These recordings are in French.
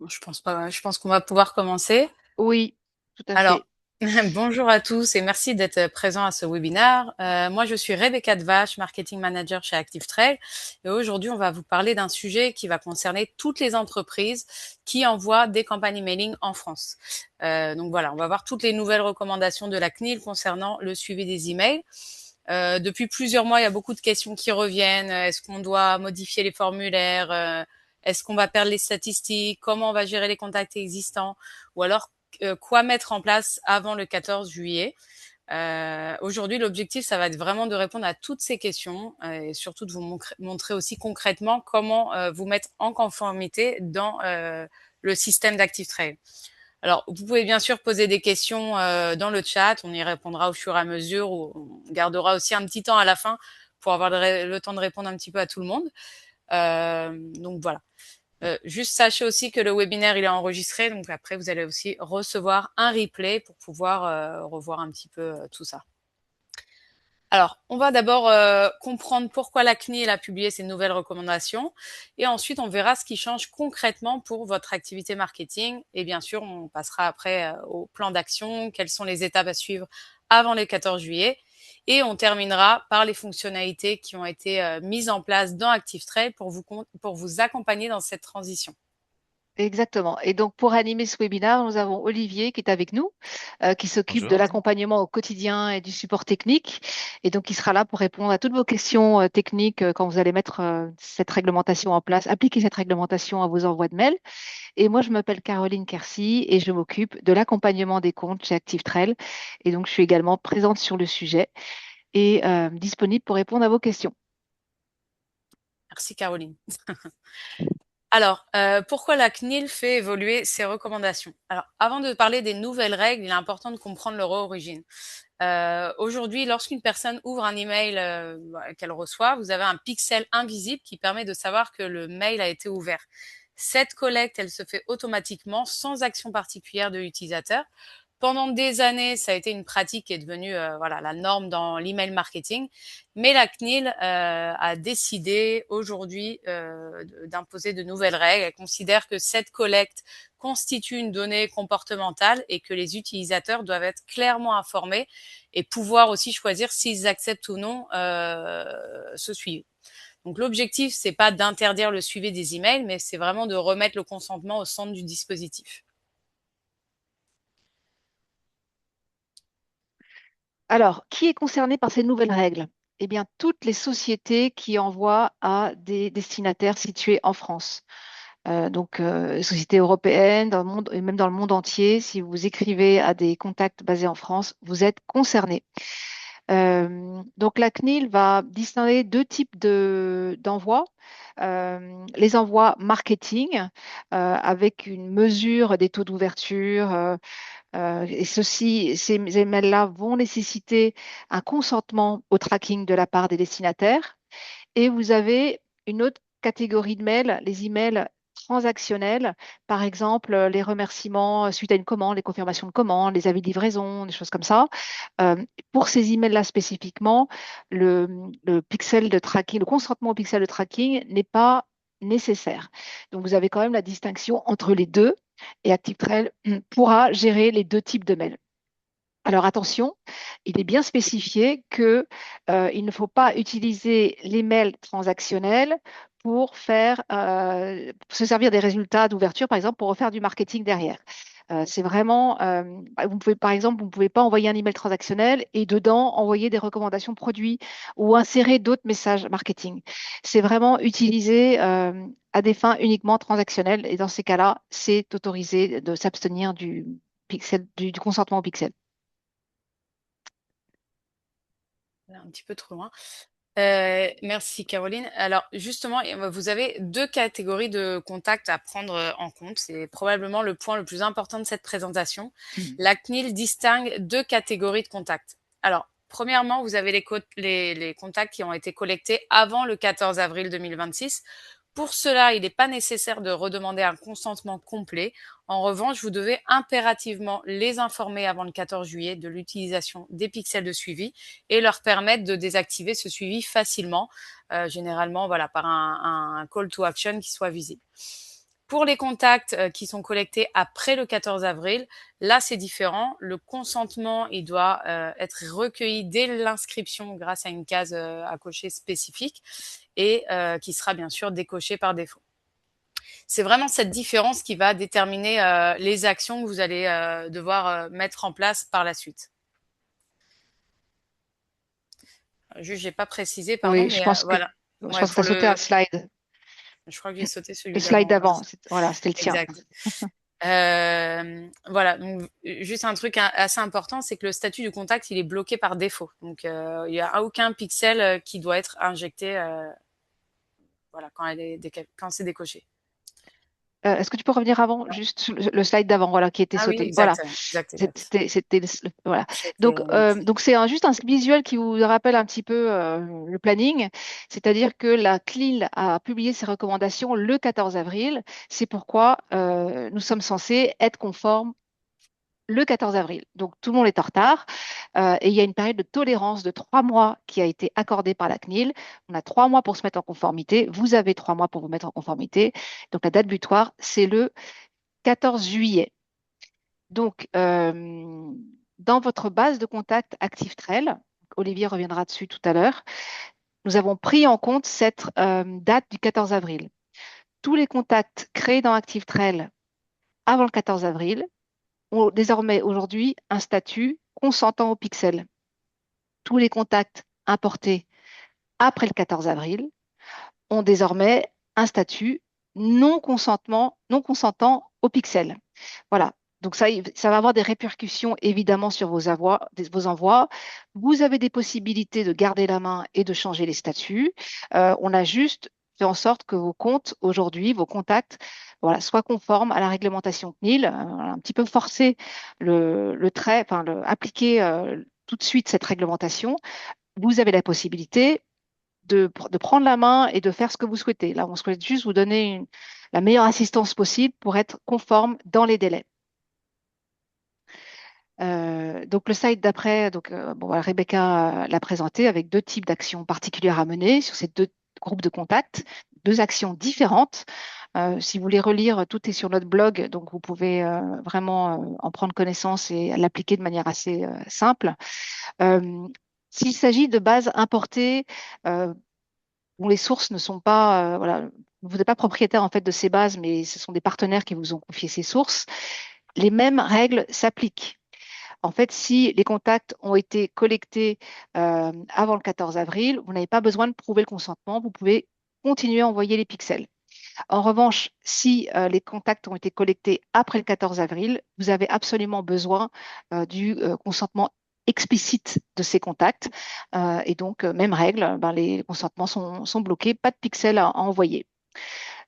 Je pense pas. Je pense qu'on va pouvoir commencer. Oui, tout à Alors, fait. bonjour à tous et merci d'être présents à ce webinaire. Moi, je suis Rebecca Devache, marketing manager chez ActiveTrail. Et aujourd'hui, on va vous parler d'un sujet qui va concerner toutes les entreprises qui envoient des campagnes emailing en France. Donc voilà, on va voir toutes les nouvelles recommandations de la CNIL concernant le suivi des emails. Depuis plusieurs mois, il y a beaucoup de questions qui reviennent. Est-ce qu'on doit modifier les formulaires? Est-ce qu'on va perdre les statistiques? Comment on va gérer les contacts existants? Ou alors, quoi mettre en place avant le 14 juillet? Aujourd'hui, l'objectif, ça va être vraiment de répondre à toutes ces questions et surtout de vous montrer aussi concrètement comment vous mettre en conformité dans le système d'ActiveTrail. Alors, vous pouvez bien sûr poser des questions dans le chat, on y répondra au fur et à mesure, ou on gardera aussi un petit temps à la fin pour avoir le temps de répondre un petit peu à tout le monde. Donc voilà. Juste sachez aussi que le webinaire il est enregistré, donc après vous allez aussi recevoir un replay pour pouvoir revoir un petit peu tout ça. Alors, on va d'abord comprendre pourquoi la CNIL a publié ces nouvelles recommandations et ensuite on verra ce qui change concrètement pour votre activité marketing et bien sûr on passera après au plan d'action, quelles sont les étapes à suivre avant le 14 juillet et on terminera par les fonctionnalités qui ont été mises en place dans ActiveTrail pour vous accompagner dans cette transition. Exactement. Et donc, pour animer ce webinaire, nous avons Olivier qui est avec nous, qui s'occupe de Bonjour. l'accompagnement au quotidien et du support technique. Et donc, il sera là pour répondre à toutes vos questions techniques quand vous allez mettre cette réglementation en place, appliquer cette réglementation à vos envois de mails. Et moi, je m'appelle Caroline Kersi et je m'occupe de l'accompagnement des comptes chez ActiveTrail. Et donc, je suis également présente sur le sujet et disponible pour répondre à vos questions. Merci Caroline. Alors, pourquoi la CNIL fait évoluer ses recommandations? Alors, avant de parler des nouvelles règles, il est important de comprendre leur origine. Aujourd'hui, lorsqu'une personne ouvre un email qu'elle reçoit, vous avez un pixel invisible qui permet de savoir que le mail a été ouvert. Cette collecte, elle se fait automatiquement sans action particulière de l'utilisateur. Pendant des années, ça a été une pratique qui est devenue voilà la norme dans l'email marketing, mais la CNIL a décidé aujourd'hui d'imposer de nouvelles règles. Elle considère que cette collecte constitue une donnée comportementale et que les utilisateurs doivent être clairement informés et pouvoir aussi choisir s'ils acceptent ou non ce suivi. Donc l'objectif, c'est pas d'interdire le suivi des emails, mais c'est vraiment de remettre le consentement au centre du dispositif. Alors, qui est concerné par ces nouvelles règles? Eh bien, toutes les sociétés qui envoient à des destinataires situés en France. Sociétés européennes, dans le monde, et même dans le monde entier, si vous écrivez à des contacts basés en France, vous êtes concerné. Donc, la CNIL va distinguer deux types d'envois. Les envois marketing, avec une mesure des taux d'ouverture, et ces emails-là vont nécessiter un consentement au tracking de la part des destinataires. Et vous avez une autre catégorie de mails, les emails transactionnels, par exemple les remerciements suite à une commande, les confirmations de commande, les avis de livraison, des choses comme ça. Euh, pour ces emails-là spécifiquement, le, le pixel de tracking, le consentement au pixel de tracking n'est pas nécessaire. Donc vous avez quand même la distinction entre les deux et ActiveTrail pourra gérer les deux types de mails. Alors attention, il est bien spécifié que il ne faut pas utiliser les mails transactionnels pour se servir des résultats d'ouverture, par exemple, pour refaire du marketing derrière. C'est vraiment, vous pouvez, par exemple, vous ne pouvez pas envoyer un email transactionnel et dedans envoyer des recommandations produits ou insérer d'autres messages marketing. C'est vraiment utilisé à des fins uniquement transactionnelles et dans ces cas-là, c'est autorisé de s'abstenir du consentement au pixel. Un petit peu trop loin. Merci Caroline. Alors justement, vous avez deux catégories de contacts à prendre en compte. C'est probablement le point le plus important de cette présentation. La CNIL distingue deux catégories de contacts. Alors, premièrement, vous avez les contacts qui ont été collectés avant le 14 avril 2026. Pour cela, il n'est pas nécessaire de redemander un consentement complet. En revanche, vous devez impérativement les informer avant le 14 juillet de l'utilisation des pixels de suivi et leur permettre de désactiver ce suivi facilement, généralement voilà, par un call to action qui soit visible. Pour les contacts qui sont collectés après le 14 avril, là c'est différent. Le consentement, il doit être recueilli dès l'inscription grâce à une case à cocher spécifique et qui sera bien sûr décoché par défaut. C'est vraiment cette différence qui va déterminer les actions que vous allez devoir mettre en place par la suite. Juste, j'ai pas précisé, pardon, Oui, je mais pense que voilà. je Ouais, pense que tu as pour sauté un le, slide. je crois que j'ai sauté Le celui slide d'avant. d'avant, voilà, c'était le tien. Exact. Voilà. Donc, juste un truc assez important, c'est que le statut du contact, il est bloqué par défaut. Donc, il n'y a aucun pixel qui doit être injecté, voilà, quand c'est décoché. Est-ce que tu peux revenir avant, juste sur le slide d'avant, voilà, qui était Ah oui, sauté. exact, Voilà, exact, exact. voilà. C'était Donc c'est juste un visuel qui vous rappelle un petit peu le planning, c'est-à-dire que la CNIL a publié ses recommandations le 14 avril. C'est pourquoi nous sommes censés être conformes le 14 avril. Donc tout le monde est en retard et il y a une période de tolérance de 3 mois qui a été accordée par la CNIL. On a 3 mois pour se mettre en conformité. Vous avez 3 mois pour vous mettre en conformité. Donc la date butoir, c'est le 14 juillet. Donc, dans votre base de contact ActiveTrail, Olivier reviendra dessus tout à l'heure, nous avons pris en compte cette date du 14 avril. Tous les contacts créés dans ActiveTrail avant le 14 avril ont désormais aujourd'hui un statut consentant au pixel. Tous les contacts importés après le 14 avril ont désormais un statut non consentant au pixel. Voilà. Donc ça va avoir des répercussions évidemment sur vos envois. Vous avez des possibilités de garder la main et de changer les statuts. On a juste fait en sorte que vos comptes aujourd'hui, vos contacts, voilà, soient conformes à la réglementation CNIL. On a un petit peu forcé le trait, enfin appliquer tout de suite cette réglementation. Vous avez la possibilité de prendre la main et de faire ce que vous souhaitez. Là, on souhaite juste vous donner la meilleure assistance possible pour être conforme dans les délais. Donc le slide d'après, bon, voilà, Rebecca l'a présenté avec deux types d'actions particulières à mener sur ces deux groupes de contacts, deux actions différentes. Si vous voulez relire, tout est sur notre blog, donc vous pouvez vraiment en prendre connaissance et l'appliquer de manière assez simple. Euh, S'il s'agit de bases importées, dont les sources ne sont pas, voilà, vous n'êtes pas propriétaire en fait de ces bases, mais ce sont des partenaires qui vous ont confié ces sources, les mêmes règles s'appliquent. En fait, si les contacts ont été collectés avant le 14 avril, vous n'avez pas besoin de prouver le consentement, vous pouvez continuer à envoyer les pixels. En revanche, si les contacts ont été collectés après le 14 avril, vous avez absolument besoin du consentement explicite de ces contacts. Et donc, même règle, ben, les consentements sont bloqués, pas de pixels à envoyer.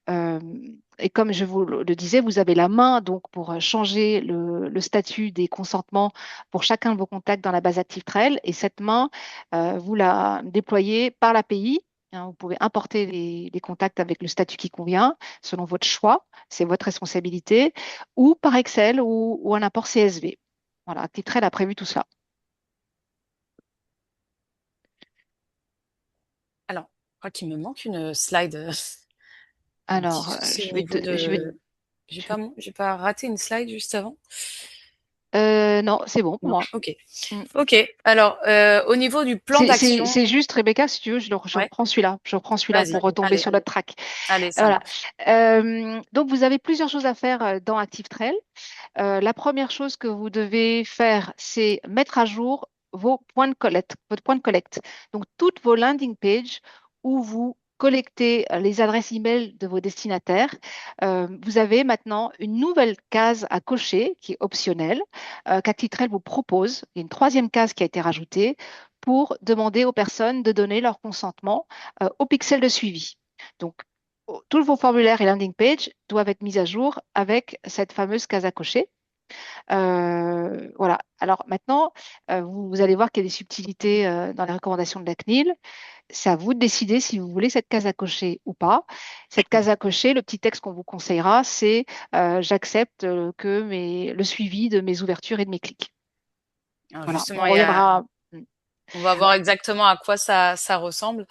Euh, et comme je vous le disais, vous avez la main donc pour changer le statut des consentements pour chacun de vos contacts dans la base ActiveTrail. Et cette main, vous la déployez par l'API. Hein, vous pouvez importer les contacts avec le statut qui convient, selon votre choix, c'est votre responsabilité, ou par Excel ou un import CSV. Voilà, ActiveTrail a prévu tout cela. Alors, je crois qu'il me manque une slide. Un petit Alors, souci au niveau de. J'ai pas raté une slide juste avant. non, c'est bon pour Non. moi. Ok. Mm. Ok. Alors, au niveau du plan d'action. C'est juste, Rebecca, si tu veux, je Ouais. reprends celui-là. Je reprends celui-là Vas-y. pour retomber Allez. sur notre track. Allez, ça Voilà. marche. Donc, vous avez plusieurs choses à faire dans ActiveTrail. La première chose que vous devez faire, c'est mettre à jour vos points de collecte, votre point de collecte. Donc, toutes vos landing pages où vous collectez les adresses email de vos destinataires. Vous avez maintenant une nouvelle case à cocher qui est optionnelle, qu'ActiveTrail vous propose. Il y a une troisième case qui a été rajoutée pour demander aux personnes de donner leur consentement au pixel de suivi. Donc, tous vos formulaires et landing pages doivent être mis à jour avec cette fameuse case à cocher. Voilà. Alors maintenant, vous allez voir qu'il y a des subtilités dans les recommandations de la CNIL. C'est à vous de décider si vous voulez cette case à cocher ou pas. Cette case à cocher, le petit texte qu'on vous conseillera, c'est j'accepte le suivi de mes ouvertures et de mes clics. Alors Voilà. justement, On reviendra. on va voir exactement à quoi ça ressemble.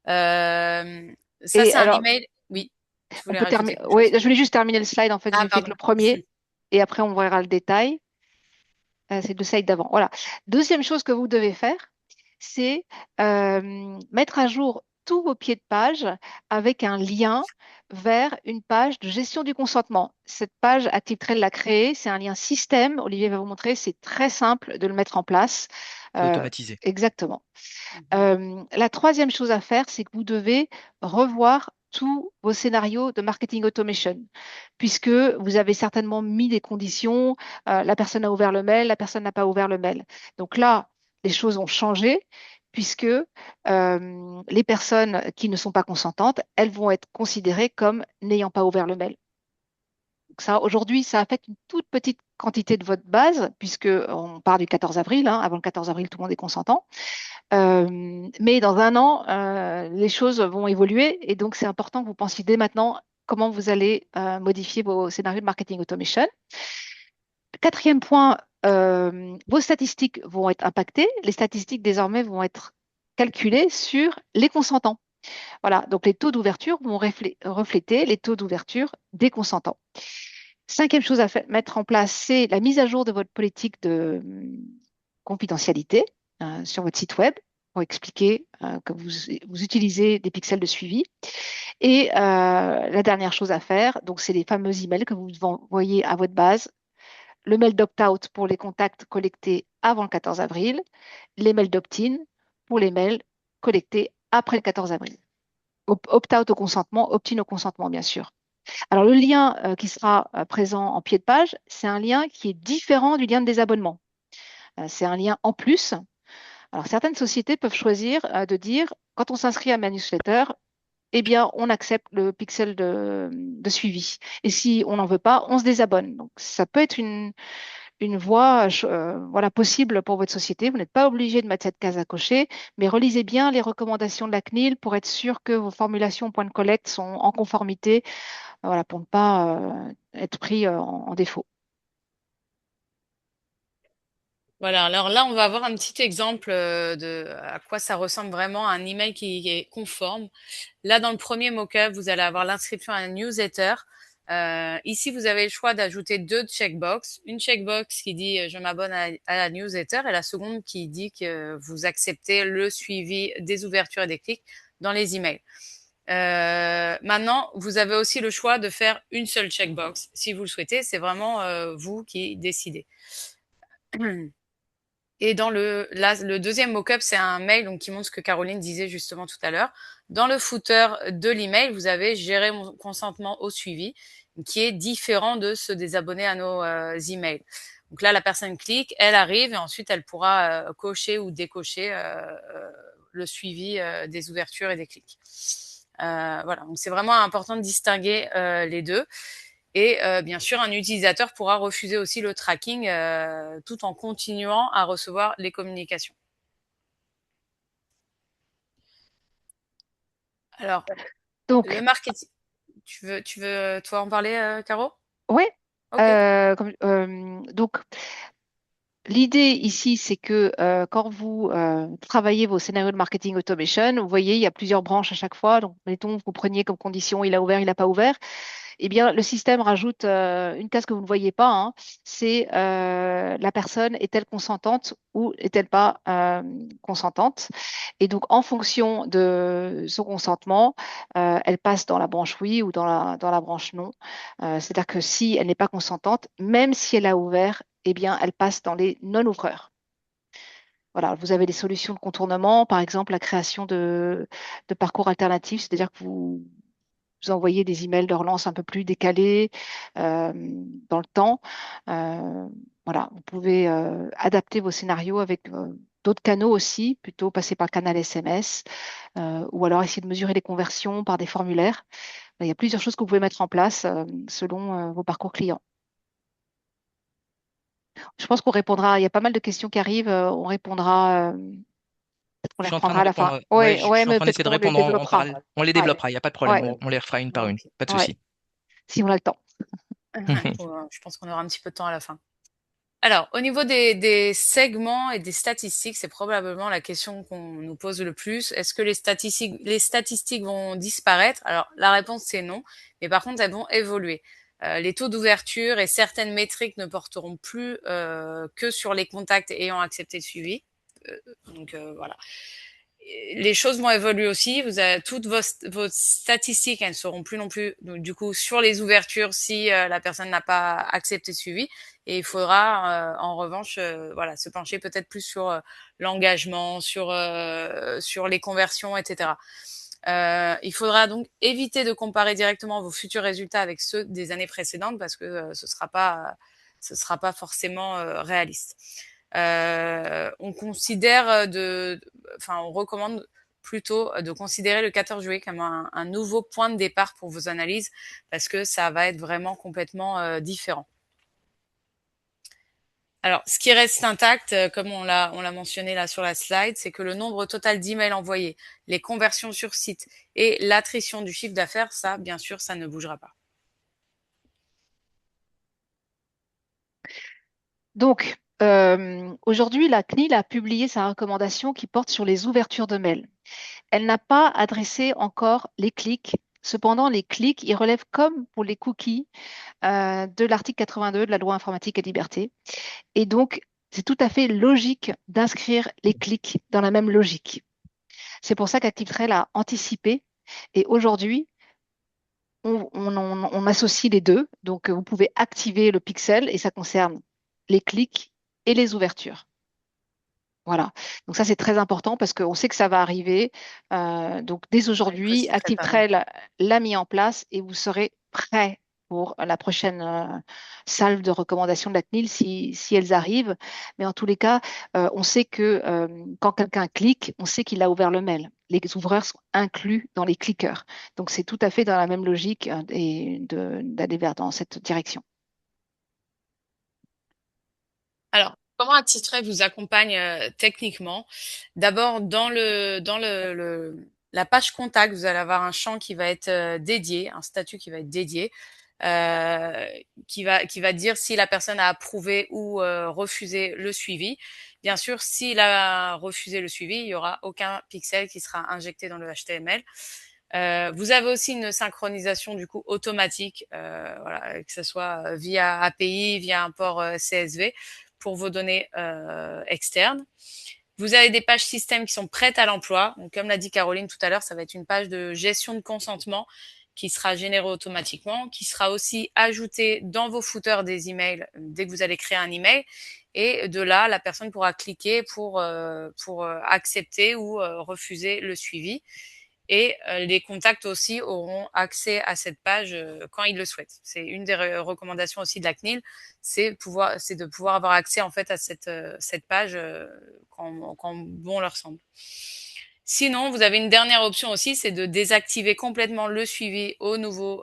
Ça, Et c'est un alors, email. Oui. Tu On voulais peut rajouter terminer. quelque Oui, chose? je voulais juste terminer le slide. En fait, Ah, j'ai fait que pardon. le premier et après on verra le détail. C'est le slide d'avant. Voilà. Deuxième chose que vous devez faire, c'est mettre à jour tous vos pieds de page avec un lien vers une page de gestion du consentement. Cette page, ActiveTrail l'a créée. C'est un lien système. Olivier va vous montrer. C'est très simple de le mettre en place. C'est Euh, automatisé. exactement. Mhm. La troisième chose à faire, c'est que vous devez revoir tous vos scénarios de marketing automation, puisque vous avez certainement mis des conditions, la personne a ouvert le mail, la personne n'a pas ouvert le mail. Donc là, les choses ont changé, puisque les personnes qui ne sont pas consentantes, elles vont être considérées comme n'ayant pas ouvert le mail. Donc ça, aujourd'hui, ça affecte une toute petite quantité de votre base, puisque on part du 14 avril, hein. Avant le 14 avril, tout le monde est consentant. Mais dans un an, les choses vont évoluer et donc c'est important que vous pensiez dès maintenant comment vous allez modifier vos scénarios de marketing automation. Quatrième point, vos statistiques vont être impactées. Les statistiques désormais vont être calculées sur les consentants. Voilà, donc les taux d'ouverture vont refléter les taux d'ouverture des consentants. Cinquième chose à mettre en place, c'est la mise à jour de votre politique de confidentialité sur votre site web pour expliquer que vous utilisez des pixels de suivi. Et la dernière chose à faire, donc c'est les fameux emails que vous envoyez à votre base, le mail d'opt-out pour les contacts collectés avant le 14 avril, les mails d'opt-in pour les mails collectés après le 14 avril. Opt-out au consentement, opt-in au consentement, bien sûr. Alors, le lien qui sera présent en pied de page, c'est un lien qui est différent du lien de désabonnement. C'est un lien en plus. Alors, certaines sociétés peuvent choisir de dire, quand on s'inscrit à ma newsletter, eh bien, on accepte le pixel de suivi. Et si on n'en veut pas, on se désabonne. Donc, ça peut être une voie voilà, possible pour votre société. Vous n'êtes pas obligé de mettre cette case à cocher, mais relisez bien les recommandations de la CNIL pour être sûr que vos formulations point de collecte sont en conformité, voilà, pour ne pas être pris en défaut. Voilà, alors là, on va avoir un petit exemple de à quoi ça ressemble vraiment un email qui est conforme. Là, dans le premier mock-up, vous allez avoir l'inscription à un newsletter. Ici, vous avez le choix d'ajouter deux checkbox. Une checkbox qui dit je m'abonne à la newsletter et la seconde qui dit que vous acceptez le suivi des ouvertures et des clics dans les emails. Maintenant, vous avez aussi le choix de faire une seule checkbox si vous le souhaitez. C'est vraiment vous qui décidez. Et dans là, le deuxième mock-up, c'est un mail donc, qui montre ce que Caroline disait justement tout à l'heure. Dans le footer de l'email, vous avez gérer mon consentement au suivi, qui est différent de ceux des abonnés à nos emails. Donc là, la personne clique, elle arrive et ensuite elle pourra cocher ou décocher le suivi des ouvertures et des clics. Voilà, donc c'est vraiment important de distinguer les deux. Et bien sûr, un utilisateur pourra refuser aussi le tracking tout en continuant à recevoir les communications. Alors, le Donc, marketing, tu veux toi en parler, Caro? oui, Ok. donc l'idée ici, c'est que quand vous travaillez vos scénarios de marketing automation, vous voyez, il y a plusieurs branches à chaque fois. Donc, mettons, vous preniez comme condition, il a ouvert, il n'a pas ouvert. Eh bien, le système rajoute une case que vous ne voyez pas, hein. C'est la personne est-elle consentante ou est-elle pas consentante? Et donc, en fonction de son consentement, elle passe dans la branche oui ou dans la branche non. C'est-à-dire que si elle n'est pas consentante, même si elle a ouvert, eh bien, elle passe dans les non-ouvreurs. Voilà, vous avez des solutions de contournement, par exemple la création de parcours alternatifs, c'est-à-dire que vous envoyez des emails de relance un peu plus décalés euh, dans le temps. Euh, voilà, vous pouvez adapter vos scénarios avec d'autres canaux aussi, plutôt passer par le canal SMS, ou alors essayer de mesurer les conversions par des formulaires. Il y a plusieurs choses que vous pouvez mettre en place selon vos parcours clients. Je pense qu'on répondra, il y a pas mal de questions qui arrivent, on répondra, peut-être qu'on Je les suis en train reprendra de à la fin. répondre. Ouais, Ouais, je ouais, suis en mais train peut-être d'essayer de qu'on les répondre en développera. parallèle. On les Ouais, développera, il n'y a pas de problème. ouais, On les refera une par une. Pas de ouais, souci. si on a le temps. Je pense qu'on aura un petit peu de temps à la fin. Alors, au niveau des segments et des statistiques, c'est probablement la question qu'on nous pose le plus. Est-ce que les statistiques vont disparaître? Alors, la réponse c'est non, mais par contre, elles vont évoluer. Les taux d'ouverture et certaines métriques ne porteront plus que sur les contacts ayant accepté le suivi. Voilà. Les choses vont évoluer aussi. Vous avez toutes vos statistiques, elles ne seront plus non plus donc, du coup sur les ouvertures si la personne n'a pas accepté le suivi. Et il faudra en revanche voilà se pencher peut-être plus sur l'engagement, sur les conversions, etc. Il faudra donc éviter de comparer directement vos futurs résultats avec ceux des années précédentes parce que ce sera pas forcément réaliste. On considère enfin, on recommande plutôt de considérer le 14 juillet comme un nouveau point de départ pour vos analyses parce que ça va être vraiment complètement différent. Alors, ce qui reste intact, comme on l'a mentionné là sur la slide, c'est que le nombre total d'emails envoyés, les conversions sur site et l'attrition du chiffre d'affaires, ça, bien sûr, ça ne bougera pas. Donc, aujourd'hui, la CNIL a publié sa recommandation qui porte sur les ouvertures de mails. Elle n'a pas adressé encore les clics. Cependant, les clics, ils relèvent comme pour les cookies de l'article 82 de la loi informatique et liberté. Et donc, c'est tout à fait logique d'inscrire les clics dans la même logique. C'est pour ça qu'ActiveTrail a anticipé. Et aujourd'hui, on associe les deux. Donc, vous pouvez activer le pixel et ça concerne les clics et les ouvertures. Voilà. Donc ça, c'est très important parce qu'on sait que ça va arriver. Donc dès Il faut aujourd'hui, s'y préparer. ActiveTrail l'a mis en place et vous serez prêt pour la prochaine salve de recommandations de la CNIL si elles arrivent. Mais en tous les cas, on sait que quand quelqu'un clique, on sait qu'il a ouvert le mail. Les ouvreurs sont inclus dans les cliqueurs. Donc c'est tout à fait dans la même logique d'aller dans cette direction. Alors, comment Attitray vous accompagne techniquement? D'abord, la page contact, vous allez avoir un champ qui va être dédié, un statut qui va être dédié, euh, qui va dire si la personne a approuvé ou refusé le suivi. Bien sûr, s'il a refusé le suivi, il y aura aucun pixel qui sera injecté dans le HTML. Vous avez aussi une synchronisation du coup automatique, voilà, que ce soit via API, via un port CSV pour vos données externes. Vous avez des pages système qui sont prêtes à l'emploi. Donc, comme l'a dit Caroline tout à l'heure, ça va être une page de gestion de consentement qui sera générée automatiquement, qui sera aussi ajoutée dans vos footers des emails dès que vous allez créer un email. Et de là, la personne pourra cliquer pour accepter ou refuser le suivi. Et les contacts aussi auront accès à cette page quand ils le souhaitent. C'est une des recommandations aussi de la CNIL, c'est de pouvoir avoir accès en fait à cette page quand bon leur semble. Sinon, vous avez une dernière option aussi, c'est de désactiver complètement le suivi au niveau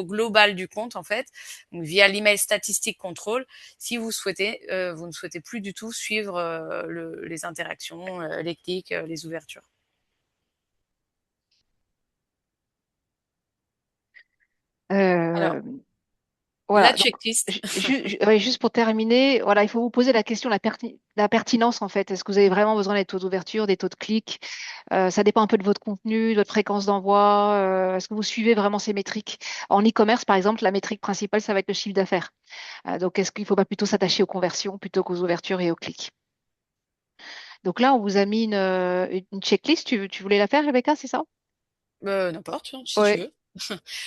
global du compte en fait, donc via l'email statistique contrôle. Si vous souhaitez, vous ne souhaitez plus du tout suivre les interactions, les clics, les ouvertures. Alors, Euh, la Voilà, donc checklist. ouais, juste pour terminer, voilà, il faut vous poser la question de la pertinence en fait. Est-ce que vous avez vraiment besoin des taux d'ouverture, des taux de clics? Ça dépend un peu de votre contenu, de votre fréquence d'envoi. Est-ce que vous suivez vraiment ces métriques? En e-commerce, par exemple, la métrique principale, ça va être le chiffre d'affaires. Donc, est-ce qu'il ne faut pas plutôt s'attacher aux conversions plutôt qu'aux ouvertures et aux clics? Donc là, on vous a mis une checklist. Tu voulais la faire, Rebecca, c'est ça? N'importe, hein, si tu Ouais. veux.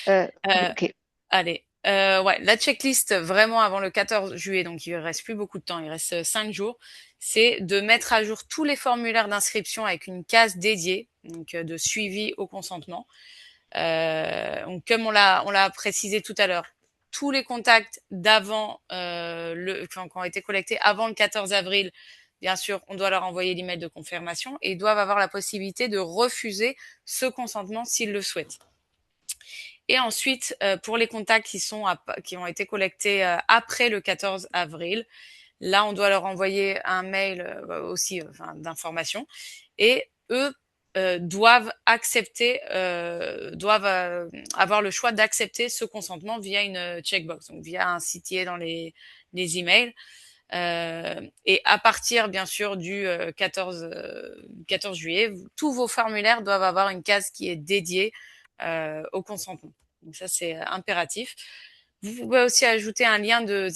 Euh, Euh, ok. Allez, ouais, la checklist vraiment avant le 14 juillet, donc il reste plus beaucoup de temps, il reste 5 jours, c'est de mettre à jour tous les formulaires d'inscription avec une case dédiée, donc de suivi au consentement. Donc comme on l'a précisé tout à l'heure, tous les contacts d'avant enfin, qui ont été collectés avant le 14 avril, bien sûr, on doit leur envoyer l'email de confirmation et ils doivent avoir la possibilité de refuser ce consentement s'ils le souhaitent. Et ensuite, pour les contacts qui ont été collectés après le 14 avril, là, on doit leur envoyer un mail aussi enfin, d'information. Et eux, doivent accepter, doivent avoir le choix d'accepter ce consentement via une checkbox, donc via un CTA dans les emails. Et à partir, bien sûr, du 14 juillet, tous vos formulaires doivent avoir une case qui est dédiée au consentement. Donc ça, c'est impératif. Vous pouvez aussi ajouter un lien de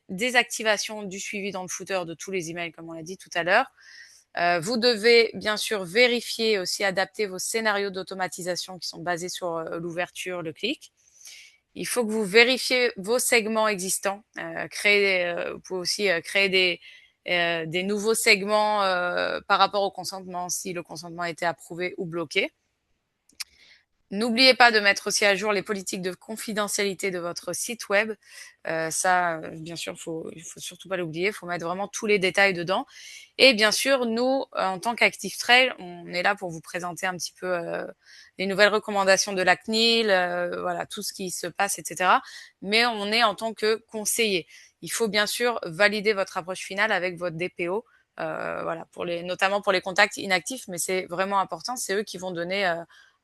désactivation du suivi dans le footer de tous les emails, comme on l'a dit tout à l'heure. Vous devez bien sûr vérifier aussi, adapter vos scénarios d'automatisation qui sont basés sur l'ouverture, le clic. Il faut que vous vérifiez vos segments existants. Vous pouvez aussi créer des nouveaux segments par rapport au consentement, si le consentement a été approuvé ou bloqué. N'oubliez pas de mettre aussi à jour les politiques de confidentialité de votre site web. Bien sûr, il faut surtout pas l'oublier. Il faut mettre vraiment tous les détails dedans. Et bien sûr, nous, en tant qu'Active Trail, on est là pour vous présenter un petit peu les nouvelles recommandations de la CNIL, voilà, tout ce qui se passe, etc. Mais on est en tant que conseiller. Il faut bien sûr valider votre approche finale avec votre DPO. Voilà, notamment pour les contacts inactifs, mais c'est vraiment important. C'est eux qui vont donner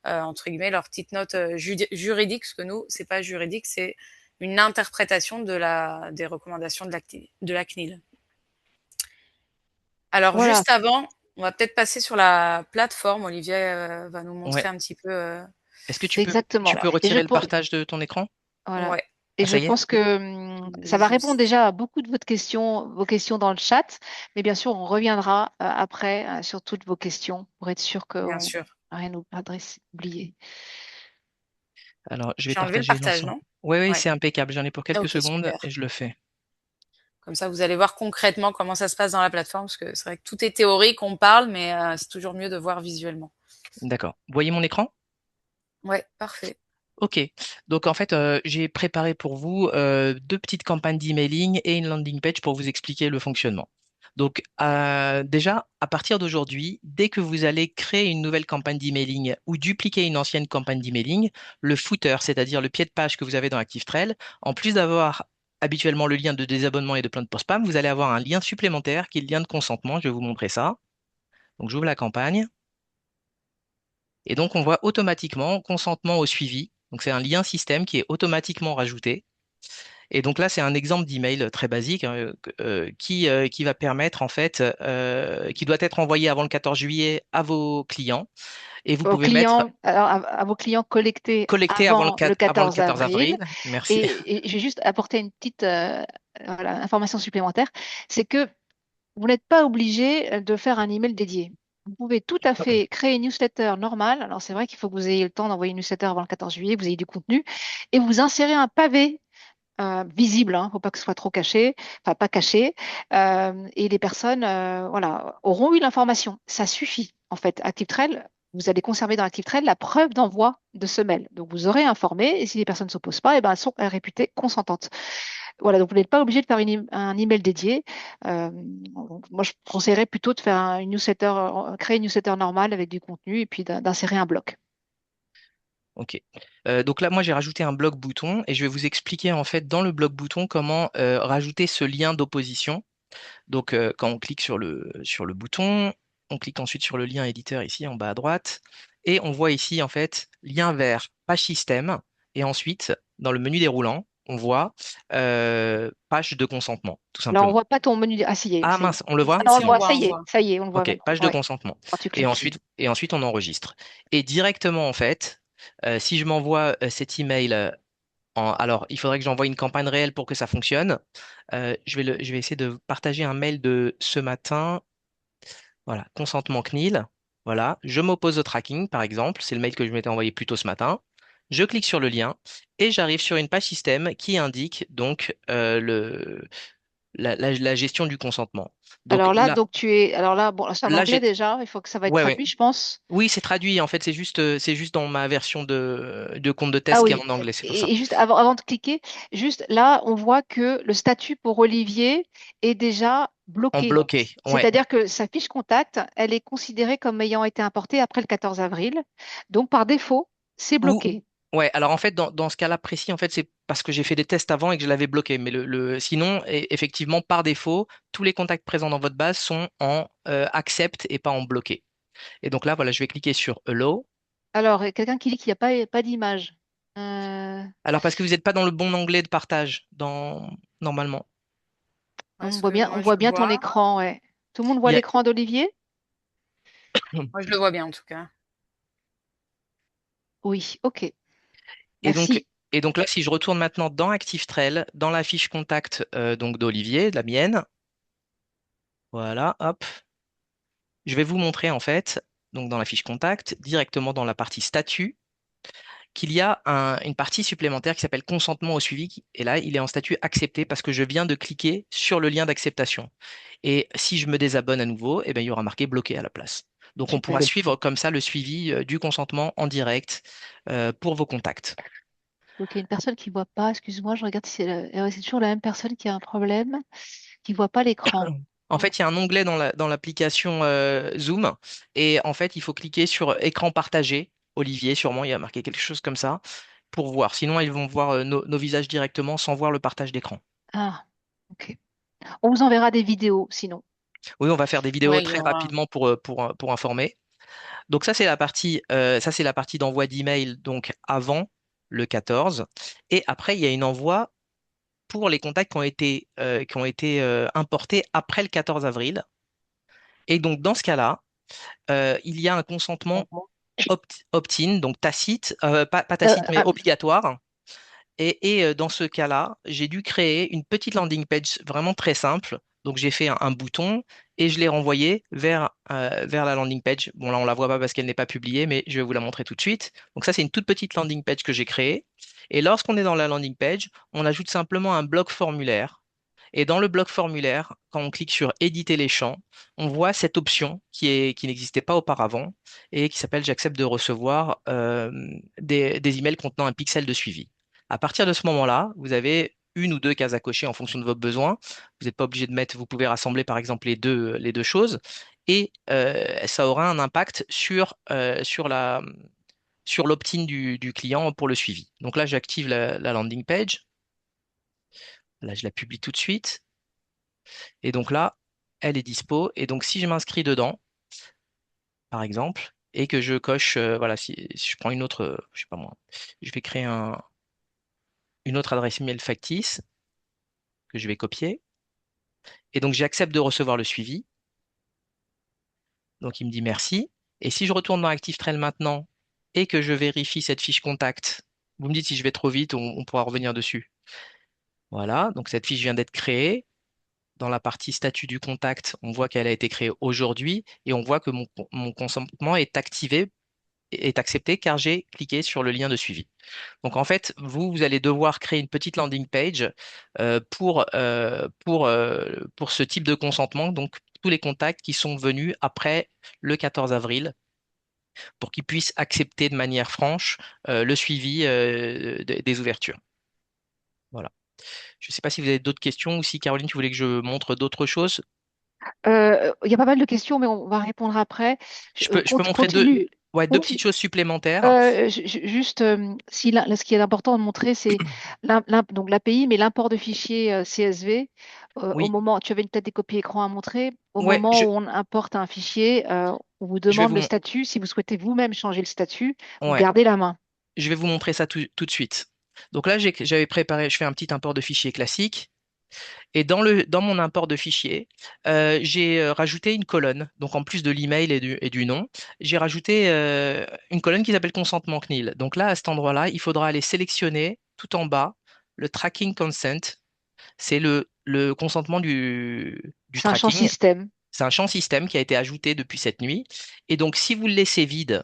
entre guillemets leur petite note juridique, parce que nous, c'est pas juridique, c'est une interprétation des recommandations de la CNIL. Alors Voilà, juste avant, on va peut-être passer sur la plateforme. Olivier va nous Ouais. montrer un petit peu. Est-ce que tu exactement. peux Et je retirer le pense, partage de ton écran? voilà. Ouais, Et Ah, je ça y est? pense que ça va répondre juste, déjà à beaucoup de vos questions dans le chat. Mais bien sûr, on reviendra après sur toutes vos questions pour être sûr bien qu'on sûr. n'a rien oublié. Alors, je vais J'ai enlevé le partager partage, l'ensemble. non? Oui, oui, Ouais. c'est impeccable. J'en ai pour quelques Ok, secondes et super. je le fais. Comme ça, vous allez voir concrètement comment ça se passe dans la plateforme, parce que c'est vrai que tout est théorique, on parle, mais c'est toujours mieux de voir visuellement. D'accord. Vous voyez mon écran? Ouais, parfait. Ok. Donc, en fait, j'ai préparé pour vous deux petites campagnes d'emailing et une landing page pour vous expliquer le fonctionnement. Donc, déjà, à partir d'aujourd'hui, dès que vous allez créer une nouvelle campagne d'emailing ou dupliquer une ancienne campagne d'emailing, le footer, c'est-à-dire le pied de page que vous avez dans ActiveTrail, en plus d'avoir habituellement le lien de désabonnement et de plainte pour spam, vous allez avoir un lien supplémentaire qui est le lien de consentement. Je vais vous montrer ça. Donc, j'ouvre la campagne. Et donc, on voit automatiquement consentement au suivi. Donc, c'est un lien système qui est automatiquement rajouté. Et donc là, c'est un exemple d'email très basique hein, qui va permettre, en fait, qui doit être envoyé avant le 14 juillet à vos clients. Et vous Aux pouvez mettre clients, alors à vos clients collectés collecté avant le avant le 14 14 avril. avril. Merci. Et je vais juste apporter une petite voilà, information supplémentaire, c'est que vous n'êtes pas obligé de faire un email dédié. Vous pouvez tout à Ok. fait créer une newsletter normale. Alors c'est vrai qu'il faut que vous ayez le temps d'envoyer une newsletter avant le 14 juillet, que vous ayez du contenu, et vous insérez un pavé visible, il ne faut pas que ce soit trop caché, enfin pas caché, et les personnes voilà, auront eu l'information. Ça suffit, en fait. ActiveTrail, vous allez conserver dans ActiveTrail la preuve d'envoi de ce mail. Donc vous aurez informé, et si les personnes ne s'opposent pas, eh ben, elles sont réputées consentantes. Voilà, donc vous n'êtes pas obligé de faire un email dédié. Donc, moi, je conseillerais plutôt de faire une newsletter, créer une newsletter normale avec du contenu et puis d'insérer un bloc. Ok. Donc là, moi, j'ai rajouté un bloc bouton et je vais vous expliquer en fait dans le bloc bouton comment rajouter ce lien d'opposition. Donc, quand on clique sur le bouton, on clique ensuite sur le lien éditeur ici en bas à droite et on voit ici en fait lien vers page système et ensuite dans le menu déroulant, on voit page de consentement, tout Là, on simplement. voit pas ton menu. Ah, Ah ça y est. mince, on le voit? Ah non, on le C'est Si, on bon. voit, voit, ça on y est, voit. ça y est, on le voit Ok, maintenant. page de Ouais, consentement. quand tu cliques. Et ensuite, on enregistre. Et directement, en fait, si je m'envoie cet email, alors il faudrait que j'envoie une campagne réelle pour que ça fonctionne. Je vais essayer de partager un mail de ce matin. Voilà, consentement CNIL. Voilà, je m'oppose au tracking, par exemple. C'est le mail que je m'étais envoyé plus tôt ce matin. Je clique sur le lien et j'arrive sur une page système qui indique donc la gestion du consentement. Donc Alors là, donc alors là, bon, c'est en là anglais j'ai, déjà. Il faut que ça va être ouais, ouais. traduit, je pense. Oui, c'est traduit. En fait, c'est juste dans ma version de compte de Ah test qui est oui. en anglais. C'est pour ça. Et juste avant de cliquer, juste là, on voit que le statut pour Olivier est déjà En bloqué. bloqué. Ouais. C'est-à-dire que sa fiche contact, elle est considérée comme ayant été importée après le 14 avril. Donc, par défaut, c'est Ou, bloqué. ouais. Alors, en fait, dans ce cas-là précis, en fait, c'est parce que j'ai fait des tests avant et que je l'avais bloqué. Mais sinon, effectivement, par défaut, tous les contacts présents dans votre base sont en accept et pas en bloqué. Et donc là, voilà, je vais cliquer sur Allow. Alors, quelqu'un qui dit qu'il n'y a pas d'image. Euh, Alors, parce que vous n'êtes pas dans le bon onglet de partage, normalement. Ouais, ce que on moi je voit bien ton vois, écran, ouais. Tout le monde Il voit y a... l'écran d'Olivier? moi je le vois bien en tout cas. Oui, ok. Et donc, Merci. et donc là, si je retourne maintenant dans ActiveTrail, dans la fiche contact donc d'Olivier, de la mienne, voilà, hop, je vais vous montrer en fait, donc dans la fiche contact, directement dans la partie statut, qu'il y a une partie supplémentaire qui s'appelle consentement au suivi. Et là, il est en statut accepté parce que je viens de cliquer sur le lien d'acceptation. Et si je me désabonne à nouveau, eh ben, il y aura marqué bloqué à la place. Donc, on pourra Super. suivre comme ça le suivi du consentement en direct pour vos contacts. Donc, il y a une personne qui ne voit pas. Excuse-moi, je regarde si c'est toujours la même personne qui a un problème, qui ne voit pas l'écran. En fait, il y a un onglet dans l'application Zoom et en fait, il faut cliquer sur écran partagé. Olivier, sûrement, il y a marqué quelque chose comme ça pour voir. Sinon, ils vont voir nos visages directement sans voir le partage d'écran. Ah, ok. On vous enverra des vidéos, sinon. Oui, on va faire des vidéos Ouais, il y très aura. rapidement pour informer. Donc ça c'est la partie d'envoi d'email donc avant le 14. Et après, il y a une envoi pour les contacts qui ont été importés après le 14 avril. Et donc dans ce cas-là, il y a un consentement opt-in, donc tacite, pas Euh, tacite, mais ah, obligatoire. Et dans ce cas-là, j'ai dû créer une petite landing page vraiment très simple. Donc j'ai fait un bouton et je l'ai renvoyé vers la landing page. Bon là on la voit pas parce qu'elle n'est pas publiée, mais je vais vous la montrer tout de suite. Donc ça c'est une toute petite landing page que j'ai créée. Et lorsqu'on est dans la landing page, on ajoute simplement un bloc formulaire. Et dans le bloc formulaire, quand on clique sur éditer les champs, on voit cette option qui n'existait pas auparavant et qui s'appelle j'accepte de recevoir des emails contenant un pixel de suivi. À partir de ce moment-là, vous avez une ou deux cases à cocher en fonction de vos besoins. Vous n'êtes pas obligé de mettre, vous pouvez rassembler par exemple les deux choses et ça aura un impact sur l'opt-in du client pour le suivi. Donc là, j'active la landing page. Là, je la publie tout de suite. Et donc là, elle est dispo. Et donc, si je m'inscris dedans, par exemple, et que je coche, voilà, si je prends une autre, je sais pas moi, je vais créer une autre adresse email factice que je vais copier. Et donc, j'accepte de recevoir le suivi. Donc, il me dit merci. Et si je retourne dans ActiveTrail maintenant et que je vérifie cette fiche contact, vous me dites si je vais trop vite, on pourra revenir dessus. Voilà, donc cette fiche vient d'être créée. Dans la partie statut du contact, on voit qu'elle a été créée aujourd'hui et on voit que mon consentement est activé, est accepté car j'ai cliqué sur le lien de suivi. Donc en fait, vous allez devoir créer une petite landing page pour ce type de consentement, donc tous les contacts qui sont venus après le 14 avril, pour qu'ils puissent accepter de manière franche le suivi des ouvertures. Voilà. Je ne sais pas si vous avez d'autres questions ou si Caroline, tu voulais que je montre d'autres choses. il y a pas mal de questions, mais on va répondre après. Je peux montrer Continue. ouais, deux Con- petites choses supplémentaires. Juste, si ce qui est important de montrer, c'est donc l'API, mais l'import de fichiers CSV. Au Oui, moment, tu avais peut-être des copies écran à montrer. Au ouais, moment où on importe un fichier, on vous je vais demande vous, le statut. Si vous souhaitez vous-même changer le statut, vous ouais, gardez la main. je vais vous montrer ça tout de suite. Donc là, j'avais préparé, je fais un petit import de fichier classique. Et dans mon import de fichier, j'ai rajouté une colonne. Donc en plus de l'email et du nom, j'ai rajouté une colonne qui s'appelle consentement CNIL. Donc là, à cet endroit-là, il faudra aller sélectionner tout en bas le tracking consent. C'est le consentement du C'est un champ tracking. système. C'est un champ système qui a été ajouté depuis cette nuit. Et donc, si vous le laissez vide,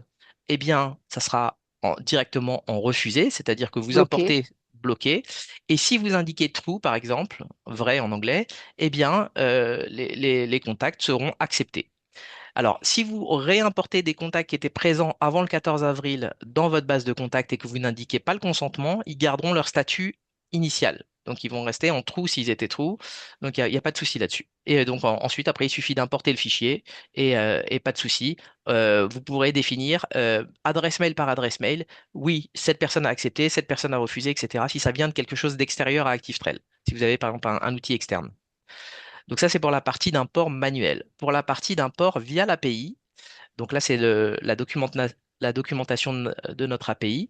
eh bien, ça sera directement en refusé, c'est-à-dire que vous Bloqué. importez bloqué. Et si vous indiquez true, par exemple, vrai en anglais, eh bien, les contacts seront acceptés. Alors, si vous réimportez des contacts qui étaient présents avant le 14 avril dans votre base de contacts et que vous n'indiquez pas le consentement, ils garderont leur statut initial. Donc, ils vont rester en true s'ils étaient true. Donc, il n'y a pas de souci là-dessus. Et donc, ensuite, après, il suffit d'importer le fichier et pas de souci. Vous pourrez définir adresse mail par adresse mail. Oui, cette personne a accepté, cette personne a refusé, etc. Si ça vient de quelque chose d'extérieur à ActiveTrail. Si vous avez, par exemple, un outil externe. Donc ça, c'est pour la partie d'import manuel. Pour la partie d'import via l'API, Donc là, c'est la documentation de notre API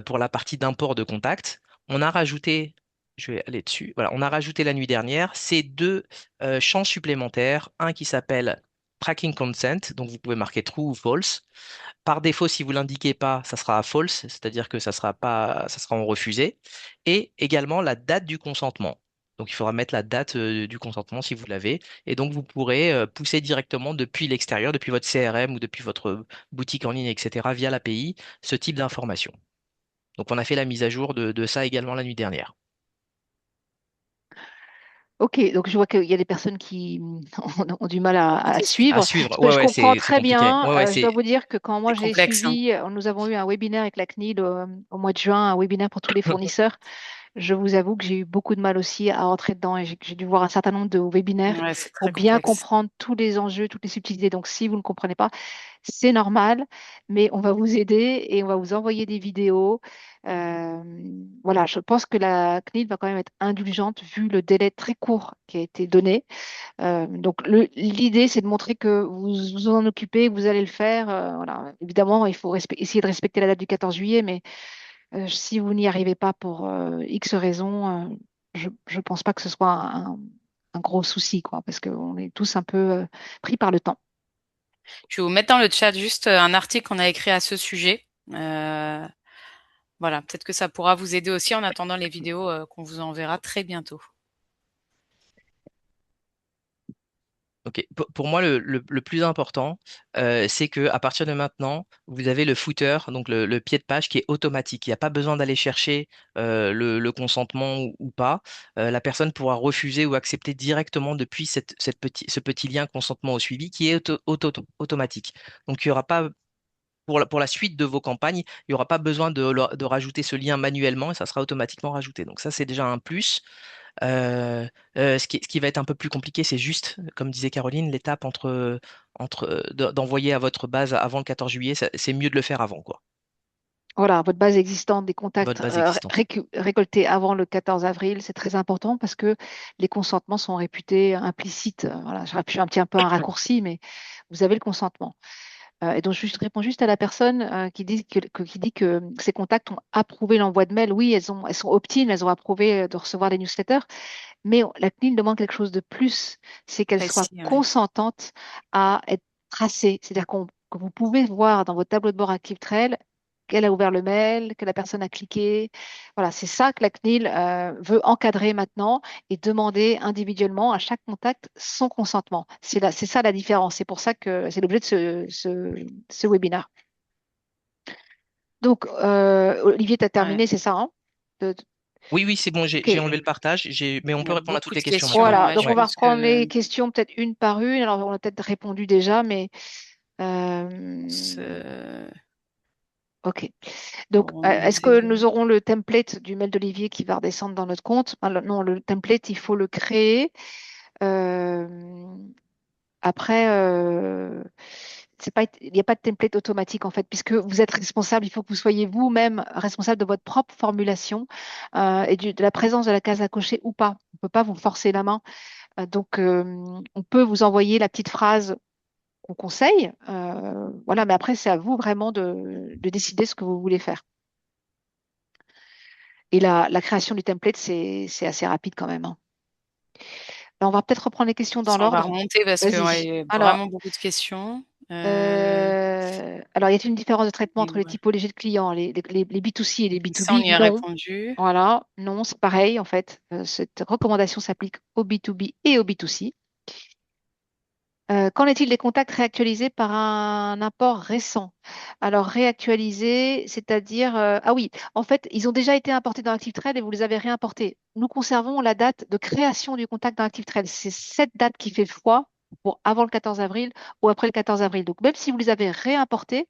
pour la partie d'import de contact. On a rajouté, je vais aller dessus, voilà, on a rajouté la nuit dernière ces deux champs supplémentaires, un qui s'appelle Tracking Consent, donc vous pouvez marquer true ou false. Par défaut, si vous l'indiquez pas, ça sera false, c'est-à-dire que ça sera pas, ça sera en refusé. Et également la date du consentement. Donc il faudra mettre la date du consentement si vous l'avez. Et donc vous pourrez pousser directement depuis l'extérieur, depuis votre CRM ou depuis votre boutique en ligne, etc., via l'API, ce type d'information. Donc on a fait la mise à jour de ça également la nuit dernière. Ok, donc je vois qu'il y a des personnes qui ont du mal à À suivre. suivre, Je ouais, ouais, comprends c'est très compliqué. bien. Ouais, ouais, Je dois c'est vous dire que quand moi C'est j'ai complexe, hein. suivi, nous avons eu un webinaire avec la CNIL au mois de juin, un webinaire pour tous les fournisseurs. Je vous avoue que j'ai eu beaucoup de mal aussi à rentrer dedans et j'ai dû voir un certain nombre de webinaires Ouais, c'est pour très bien complexe. comprendre tous les enjeux, toutes les subtilités. Donc, si vous ne comprenez pas, c'est normal, mais on va vous aider et on va vous envoyer des vidéos. Euh, voilà, je pense que la CNIL va quand même être indulgente vu le délai très court qui a été donné. Donc, l'idée, c'est de montrer que vous vous en occupez, que vous allez le faire. Voilà. Évidemment, il faut essayer de respecter la date du 14 juillet, mais si vous n'y arrivez pas pour X raisons, je ne pense pas que ce soit un gros souci, quoi, parce qu'on est tous un peu pris par le temps. Je vais vous mettre dans le chat juste un article qu'on a écrit à ce sujet. Euh, voilà, peut-être que ça pourra vous aider aussi en attendant les vidéos qu'on vous enverra très bientôt. Ok. Pour moi, le plus important, c'est que à partir de maintenant, vous avez le footer, donc le pied de page qui est automatique. Il n'y a pas besoin d'aller chercher le consentement ou pas. La personne pourra refuser ou accepter directement depuis ce petit lien consentement au suivi qui est automatique. Donc, il n'y aura pas pour la suite de vos campagnes, il n'y aura pas besoin de rajouter ce lien manuellement et ça sera automatiquement rajouté. Donc ça, c'est déjà un plus. Euh, ce qui va être un peu plus compliqué, c'est juste, comme disait Caroline, l'étape d'envoyer à votre base avant le 14 juillet, c'est mieux de le faire avant, quoi, Voilà, votre base existante des contacts votre base existante. récoltés avant le 14 avril, c'est très important parce que les consentements sont réputés implicites. Voilà, je suis un petit un peu un raccourci, mais vous avez le consentement. Et donc, je réponds juste à la personne qui dit que ses contacts ont approuvé l'envoi de mail. Oui, elles sont opt-in, elles ont approuvé de recevoir des newsletters, mais la CNIL demande quelque chose de plus, c'est qu'elles soient Précis, ouais. consentantes à être tracées. C'est-à-dire que vous pouvez voir dans votre tableau de bord ActiveTrail qu'elle a ouvert le mail, que la personne a cliqué. Voilà, c'est ça que la CNIL veut encadrer maintenant et demander individuellement à chaque contact son consentement. C'est ça la différence. C'est pour ça que c'est l'objet de ce webinaire. Donc, Olivier, tu as Ouais. terminé, c'est ça, hein? De- Oui, oui, c'est bon, Ok. j'ai enlevé le partage, mais on Il y peut a répondre à beaucoup toutes de les questions questions. maintenant. Voilà, Ouais, donc je on Ouais. va pense reprendre les que questions peut-être une par une. Alors, on a peut-être répondu déjà, mais euh, ce... ok. Donc, on est-ce disait que nous aurons le template du mail d'Olivier qui va redescendre dans notre compte? Non, le template, il faut le créer. Euh, Après, c'est pas, il n'y a pas de template automatique en fait, puisque vous êtes responsable, il faut que vous soyez vous-même responsable de votre propre formulation et de la présence de la case à cocher ou pas. On ne peut pas vous forcer la main. Donc, on peut vous envoyer la petite phrase qu'on conseille. Voilà, mais après, c'est à vous vraiment de décider ce que vous voulez faire. Et la création du template, c'est assez rapide quand même, hein. Alors, on va peut-être reprendre les questions dans on va l'ordre. remonter parce que ouais, Vas-y. il y a Alors, vraiment beaucoup de questions. y a-t-il une différence de traitement Et entre les ouais. typologies de clients, les B2C et les Ça, on B2B? y a Non. répondu. Voilà, non, c'est pareil en fait. Cette recommandation s'applique au B2B et au B2C. Qu'en est-il des contacts réactualisés par un import récent? Alors, réactualisés, c'est-à-dire... ah oui, en fait, ils ont déjà été importés dans ActiveTrail et vous les avez réimportés. Nous conservons la date de création du contact dans ActiveTrail. C'est cette date qui fait foi pour avant le 14 avril ou après le 14 avril. Donc, même si vous les avez réimportés,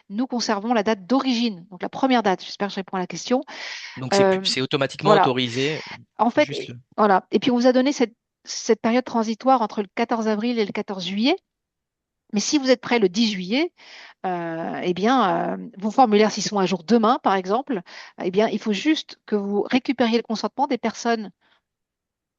nous conservons la date d'origine, donc la première date. J'espère que je réponds à la question. Donc Euh, c'est automatiquement voilà. autorisé, En fait, juste voilà. Et puis, on vous a donné cette période transitoire entre le 14 avril et le 14 juillet. Mais si vous êtes prêt le 10 juillet, eh bien, vos formulaires, s'ils sont à jour demain, par exemple, eh bien, il faut juste que vous récupériez le consentement des personnes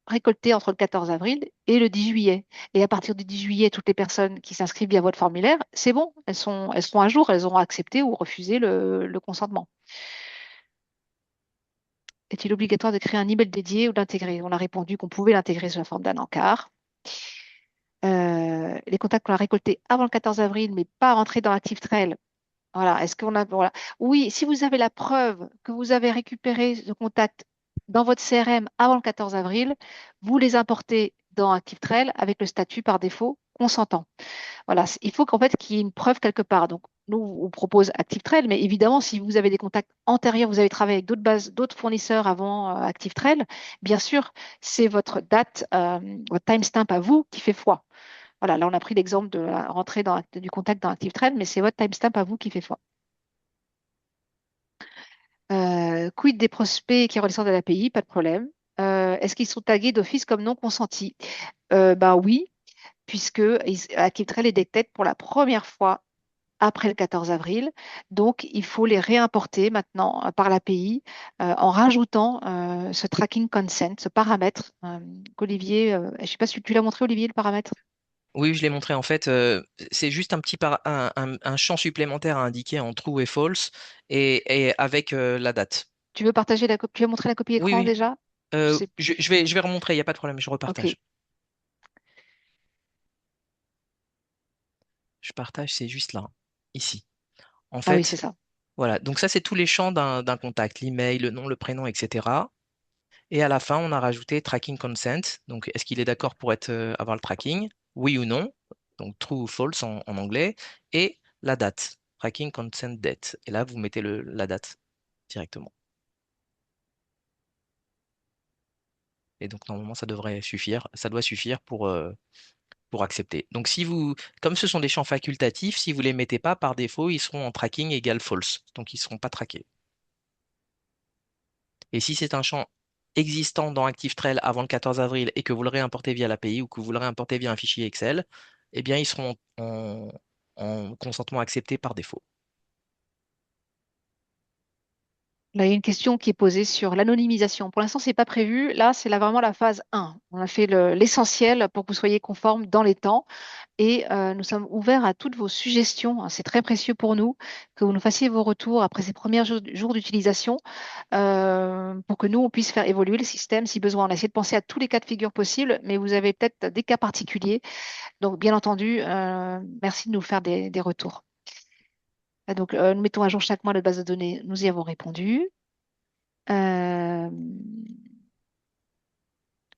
récoltées entre le 14 avril et le 10 juillet. Et à partir du 10 juillet, toutes les personnes qui s'inscrivent via votre formulaire, c'est bon, elles seront à jour, elles auront accepté ou refusé le consentement. Est-il obligatoire de créer un email dédié ou d'intégrer? On a répondu qu'on pouvait l'intégrer sous la forme d'un encart. Les contacts qu'on a récoltés avant le 14 avril, mais pas rentrés dans ActiveTrail. Voilà. Est-ce qu'on a, voilà. Oui, si vous avez la preuve que vous avez récupéré ce contact dans votre CRM avant le 14 avril, vous les importez dans ActiveTrail avec le statut par défaut consentant. Voilà, il faut qu'en fait qu'il y ait une preuve quelque part. Donc, nous, on propose ActiveTrail, mais évidemment, si vous avez des contacts antérieurs, vous avez travaillé avec d'autres bases, d'autres fournisseurs avant ActiveTrail, bien sûr, c'est votre date, votre timestamp à vous qui fait foi. Voilà, là, on a pris l'exemple de la rentrée du contact dans ActiveTrail, mais c'est votre timestamp à vous qui fait foi. Quid des prospects qui ressortent de l'API? Pas de problème. Est-ce qu'ils sont tagués d'office comme non consentis? Ben oui, puisque ActiveTrail les détecte pour la première fois après le 14 avril. Donc, il faut les réimporter maintenant par l'API en rajoutant ce tracking consent, ce paramètre qu'Olivier, je ne sais pas si tu l'as montré, Olivier, le paramètre. Oui, je l'ai montré. En fait, c'est juste un champ supplémentaire à indiquer en true et false et avec la date. Tu veux partager tu veux montrer la copie Oui, écran oui. déjà? C'est- Je vais remontrer, il n'y a pas de problème, je Ok. repartage. Je partage, c'est juste là, ici. En Ah oui, c'est fait, ça. voilà. Donc ça, c'est tous les champs d'un contact, l'email, le nom, le prénom, etc. Et à la fin, on a rajouté tracking consent. Donc, est-ce qu'il est d'accord pour avoir le tracking? Oui ou non? Donc, true ou false en anglais. Et la date. Tracking consent date. Et là, vous mettez la date directement. Et donc, normalement, ça devrait suffire. Ça doit suffire pour accepter. Donc, comme ce sont des champs facultatifs, si vous ne les mettez pas, par défaut, ils seront en tracking égal false. Donc, ils ne seront pas traqués. Et si c'est un champ existant dans ActiveTrail avant le 14 avril et que vous le réimportez via l'API ou que vous le réimportez via un fichier Excel, eh bien, ils seront en consentement accepté par défaut. Là, il y a une question qui est posée sur l'anonymisation. Pour l'instant, ce n'est pas prévu. Là, c'est là vraiment la phase 1. On a fait l'essentiel pour que vous soyez conforme dans les temps. Et nous sommes ouverts à toutes vos suggestions, hein. C'est très précieux pour nous que vous nous fassiez vos retours après ces premiers jours d'utilisation pour que nous, on puisse faire évoluer le système si besoin. On a essayé de penser à tous les cas de figure possibles, mais vous avez peut-être des cas particuliers. Donc, bien entendu, merci de nous faire des retours. Donc, nous mettons à jour chaque mois notre base de données. Nous y avons répondu. Euh,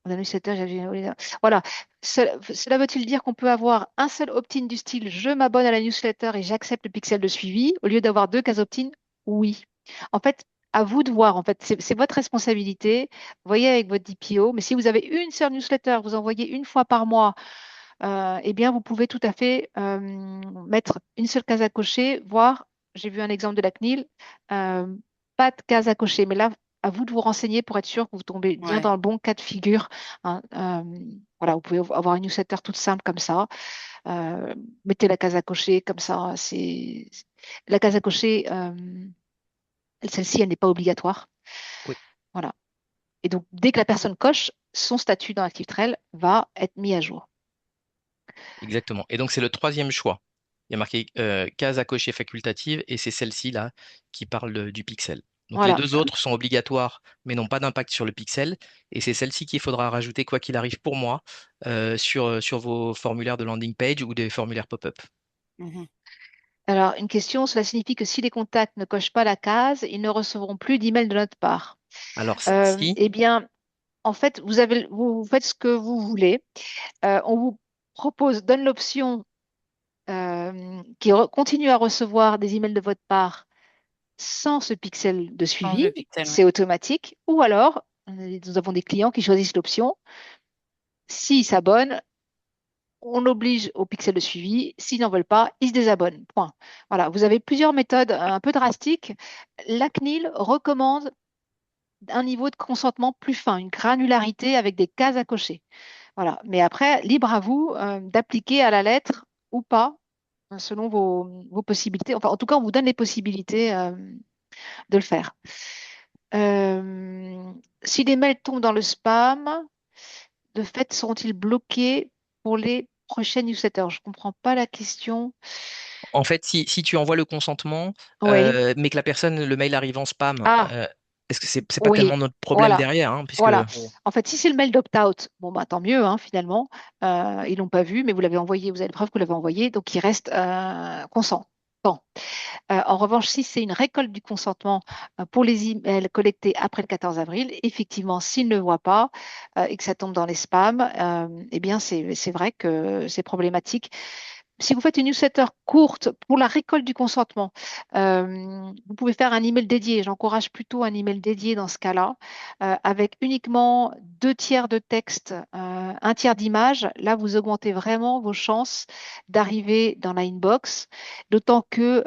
On a Voilà. Cela veut-il dire qu'on peut avoir un seul opt-in du style je m'abonne à la newsletter et j'accepte le pixel de suivi au lieu d'avoir deux cases opt-in? Oui. En fait, à vous de voir. En fait, c'est votre responsabilité. Voyez avec votre DPO. Mais si vous avez une seule newsletter, vous envoyez une fois par mois, eh bien, vous pouvez tout à fait mettre une seule case à cocher, voire, j'ai vu un exemple de la CNIL, euh, pas de case à cocher. Mais là, à vous de vous renseigner pour être sûr que vous tombez bien Ouais. dans le bon cas de figure, hein. Voilà, vous pouvez avoir une newsletter toute simple comme ça. Euh, Mettez la case à cocher comme ça. La case à cocher, celle-ci, elle n'est pas obligatoire. Oui, Voilà. Et donc, dès que la personne coche, son statut dans ActiveTrail va être mis à jour. exactement. Et donc, c'est le troisième choix. Il y a marqué case à cocher facultative et c'est celle-ci là qui parle du pixel. Donc, les Voilà. deux autres sont obligatoires mais n'ont pas d'impact sur le pixel. Et c'est celle-ci qu'il faudra rajouter, quoi qu'il arrive pour moi, sur vos formulaires de landing page ou des formulaires pop-up. Mhm. Alors, une question, cela signifie que si les contacts ne cochent pas la case, ils ne recevront plus d'email de notre part. Alors, si. Eh bien, en fait, vous faites ce que vous voulez. On vous donne l'option continue à recevoir des emails de votre part sans ce pixel de Change suivi, le pixel, ouais. c'est automatique. Ou alors, nous avons des clients qui choisissent l'option. S'ils s'abonnent, on oblige au pixel de suivi. S'ils n'en veulent pas, ils se désabonnent. Point. Voilà, vous avez plusieurs méthodes un peu drastiques. La CNIL recommande un niveau de consentement plus fin, une granularité avec des cases à cocher. Voilà. Mais après, libre à vous d'appliquer à la lettre ou pas, selon vos possibilités. Enfin, en tout cas, on vous donne les possibilités de le faire. Si les mails tombent dans le spam, de fait, seront-ils bloqués pour les prochaines newsletters? Je ne comprends pas la question. En fait, si tu envoies le consentement, Oui. mais que la personne, le mail arrive en spam, Ah, est-ce que c'est pas oui. tellement notre problème Voilà. derrière, hein, puisque Voilà. En fait, si c'est le mail d'opt-out, bon, bah, tant mieux, hein, finalement. Ils l'ont pas vu, mais vous l'avez envoyé, vous avez la preuve que vous l'avez envoyé, donc il reste consent. Bon. En revanche, si c'est une récolte du consentement pour les emails collectés après le 14 avril, effectivement, s'ils ne le voient pas et que ça tombe dans les spams, eh bien, c'est vrai que c'est problématique. Si vous faites une newsletter courte pour la récolte du consentement, vous pouvez faire un email dédié. J'encourage plutôt un email dédié dans ce cas-là, avec uniquement 2 tiers de texte, 1 tiers d'image. Là, vous augmentez vraiment vos chances d'arriver dans la inbox, d'autant que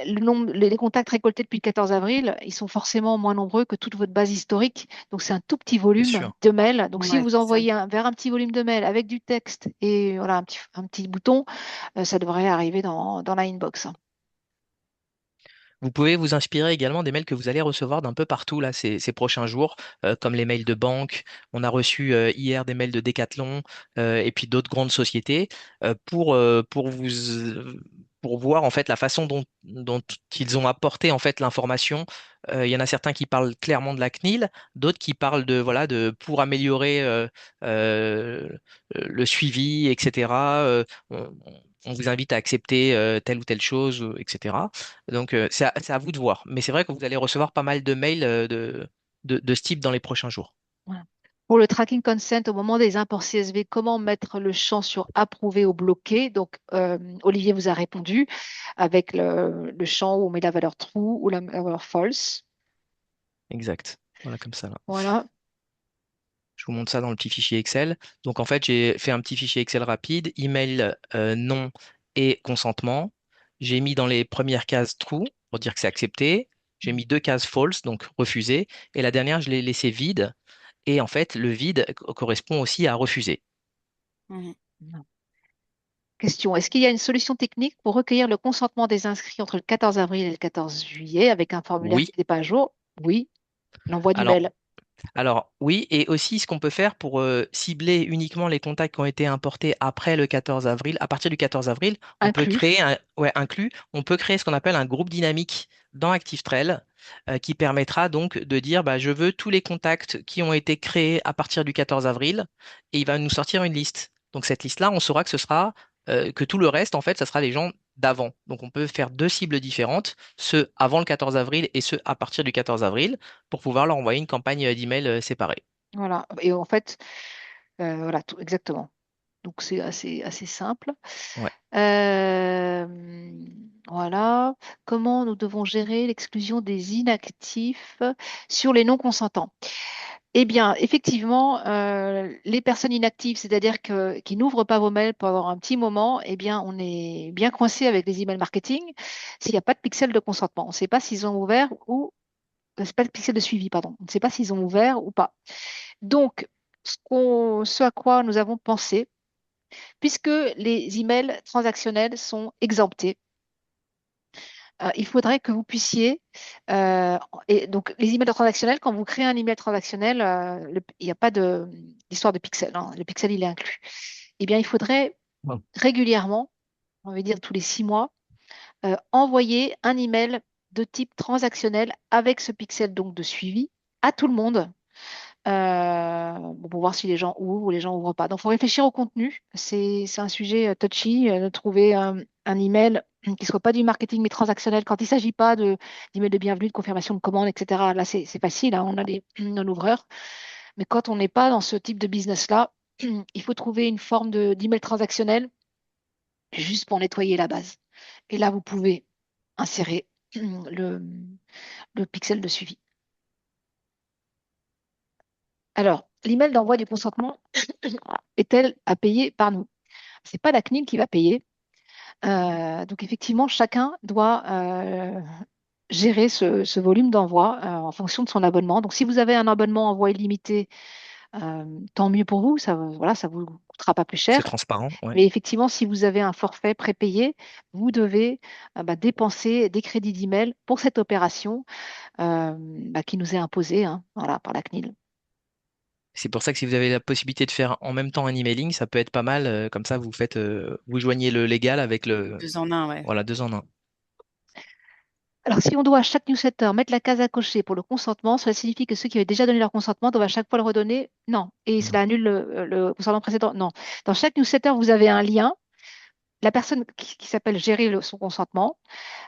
les contacts récoltés depuis le 14 avril, ils sont forcément moins nombreux que toute votre base historique. Donc, c'est un tout petit c'est volume sûr. de mails. Donc, si Ouais, vous c'est ça. envoyez vers un petit volume de mails avec du texte et voilà, un petit bouton, ça devrait arriver dans la inbox. Vous pouvez vous inspirer également des mails que vous allez recevoir d'un peu partout là ces prochains jours, comme les mails de banque. On a reçu hier des mails de Decathlon et puis d'autres grandes sociétés pour voir en fait la façon dont ils ont apporté en fait l'information. Il y en a certains qui parlent clairement de la CNIL, d'autres qui parlent de voilà de pour améliorer euh, le suivi, etc. On vous invite à accepter telle ou telle chose, etc. Donc, c'est à vous de voir. Mais c'est vrai que vous allez recevoir pas mal de mails de ce type dans les prochains jours. Voilà. Pour le tracking consent, au moment des imports CSV, comment mettre le champ sur approuvé ou bloqué? Donc, Olivier vous a répondu avec le champ où on met la valeur true ou la valeur false. Exact. Voilà, comme ça, là. Voilà. Je vous montre ça dans le petit fichier Excel. Donc, en fait, j'ai fait un petit fichier Excel rapide, email, nom et consentement. J'ai mis dans les premières cases true pour dire que c'est accepté. J'ai mis 2 cases false, donc refusé. Et la dernière, je l'ai laissé vide. Et en fait, le vide correspond aussi à refuser. Mhm. Question. Est-ce qu'il y a une solution technique pour recueillir le consentement des inscrits entre le 14 avril et le 14 juillet avec un formulaire qui Oui. n'est pas à jour? Oui. L'envoi du Alors, mail Alors oui, et aussi ce qu'on peut faire pour cibler uniquement les contacts qui ont été importés après le 14 avril, à partir du 14 avril, on peut inclus. créer on peut créer ce qu'on appelle un groupe dynamique dans ActiveTrail qui permettra donc de dire bah, je veux tous les contacts qui ont été créés à partir du 14 avril et il va nous sortir une liste. Donc cette liste-là, on saura que ce sera que tout le reste, en fait, ça sera les gens d'avant. Donc on peut faire 2 cibles différentes, ceux avant le 14 avril et ceux à partir du 14 avril pour pouvoir leur envoyer une campagne d'email séparée. Voilà. Et en fait, voilà, tout, exactement. Donc c'est assez simple. Ouais. Euh, voilà. Comment nous devons gérer l'exclusion des inactifs sur les non-consentants? Eh bien, effectivement, les personnes inactives, c'est-à-dire qui n'ouvrent pas vos mails pendant un petit moment, eh bien, on est bien coincé avec les emails marketing s'il n'y a pas de pixel de consentement. On ne sait pas s'ils ont ouvert ou c'est pas le pixel de suivi, pardon. On ne sait pas s'ils ont ouvert ou pas. Donc, ce à quoi nous avons pensé, puisque les emails transactionnels sont exemptés, il faudrait que vous puissiez, et donc les emails transactionnels, quand vous créez un email transactionnel, il n'y a pas d'histoire de pixel, hein, le pixel il est inclus. Eh bien, il faudrait Ouais. régulièrement, on va dire tous les 6 mois, envoyer un email de type transactionnel avec ce pixel donc de suivi à tout le monde bon, pour voir si les gens ouvrent ou les gens ouvrent pas. Donc, il faut réfléchir au contenu. C'est un sujet touchy de trouver un email qui soit pas du marketing mais transactionnel. Quand il s'agit pas d'email de bienvenue, de confirmation de commande, etc. Là, c'est facile, hein, on a un ouvreur. Mais quand on n'est pas dans ce type de business-là, il faut trouver une forme d'email transactionnel juste pour nettoyer la base. Et là, vous pouvez insérer le pixel de suivi. Alors, l'email d'envoi du consentement est-elle à payer par nous? C'est pas la CNIL qui va payer. Donc effectivement, chacun doit gérer ce volume d'envoi en fonction de son abonnement. Donc si vous avez un abonnement envoi illimité, tant mieux pour vous, voilà, ça vous coûtera pas plus C'est cher. transparent, ouais. Mais effectivement, si vous avez un forfait prépayé, vous devez dépenser des crédits d'email pour cette opération qui nous est imposée, hein, voilà, par la CNIL. C'est pour ça que si vous avez la possibilité de faire en même temps un emailing, ça peut être pas mal. Comme ça, vous faites, vous joignez le légal avec le, 2 en un, ouais. voilà, deux en un. Alors, si on doit à chaque newsletter mettre la case à cocher pour le consentement, cela signifie que ceux qui avaient déjà donné leur consentement doivent à chaque fois le redonner? Non. Et Non. cela annule le consentement précédent? Non. Dans chaque newsletter, vous avez un lien. La personne qui s'appelle gérer son consentement,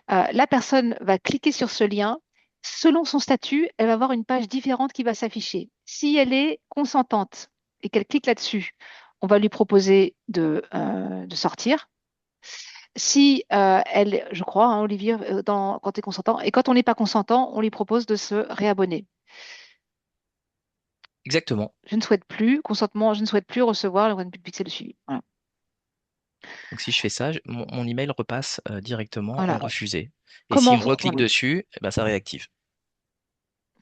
la personne va cliquer sur ce lien. Selon son statut, elle va avoir une page différente qui va s'afficher. Si elle est consentante et qu'elle clique là-dessus, on va lui proposer de sortir. Si elle, je crois, hein, Olivier, quand tu es consentant, et quand on n'est pas consentant, on lui propose de se réabonner. Exactement. Je ne souhaite plus, consentement, je ne souhaite plus recevoir le pixel de suivi. Voilà. Donc si je fais ça, mon email repasse directement en Voilà. refusé. Et si Comment, on reclique voilà. dessus, eh ben, ça réactive.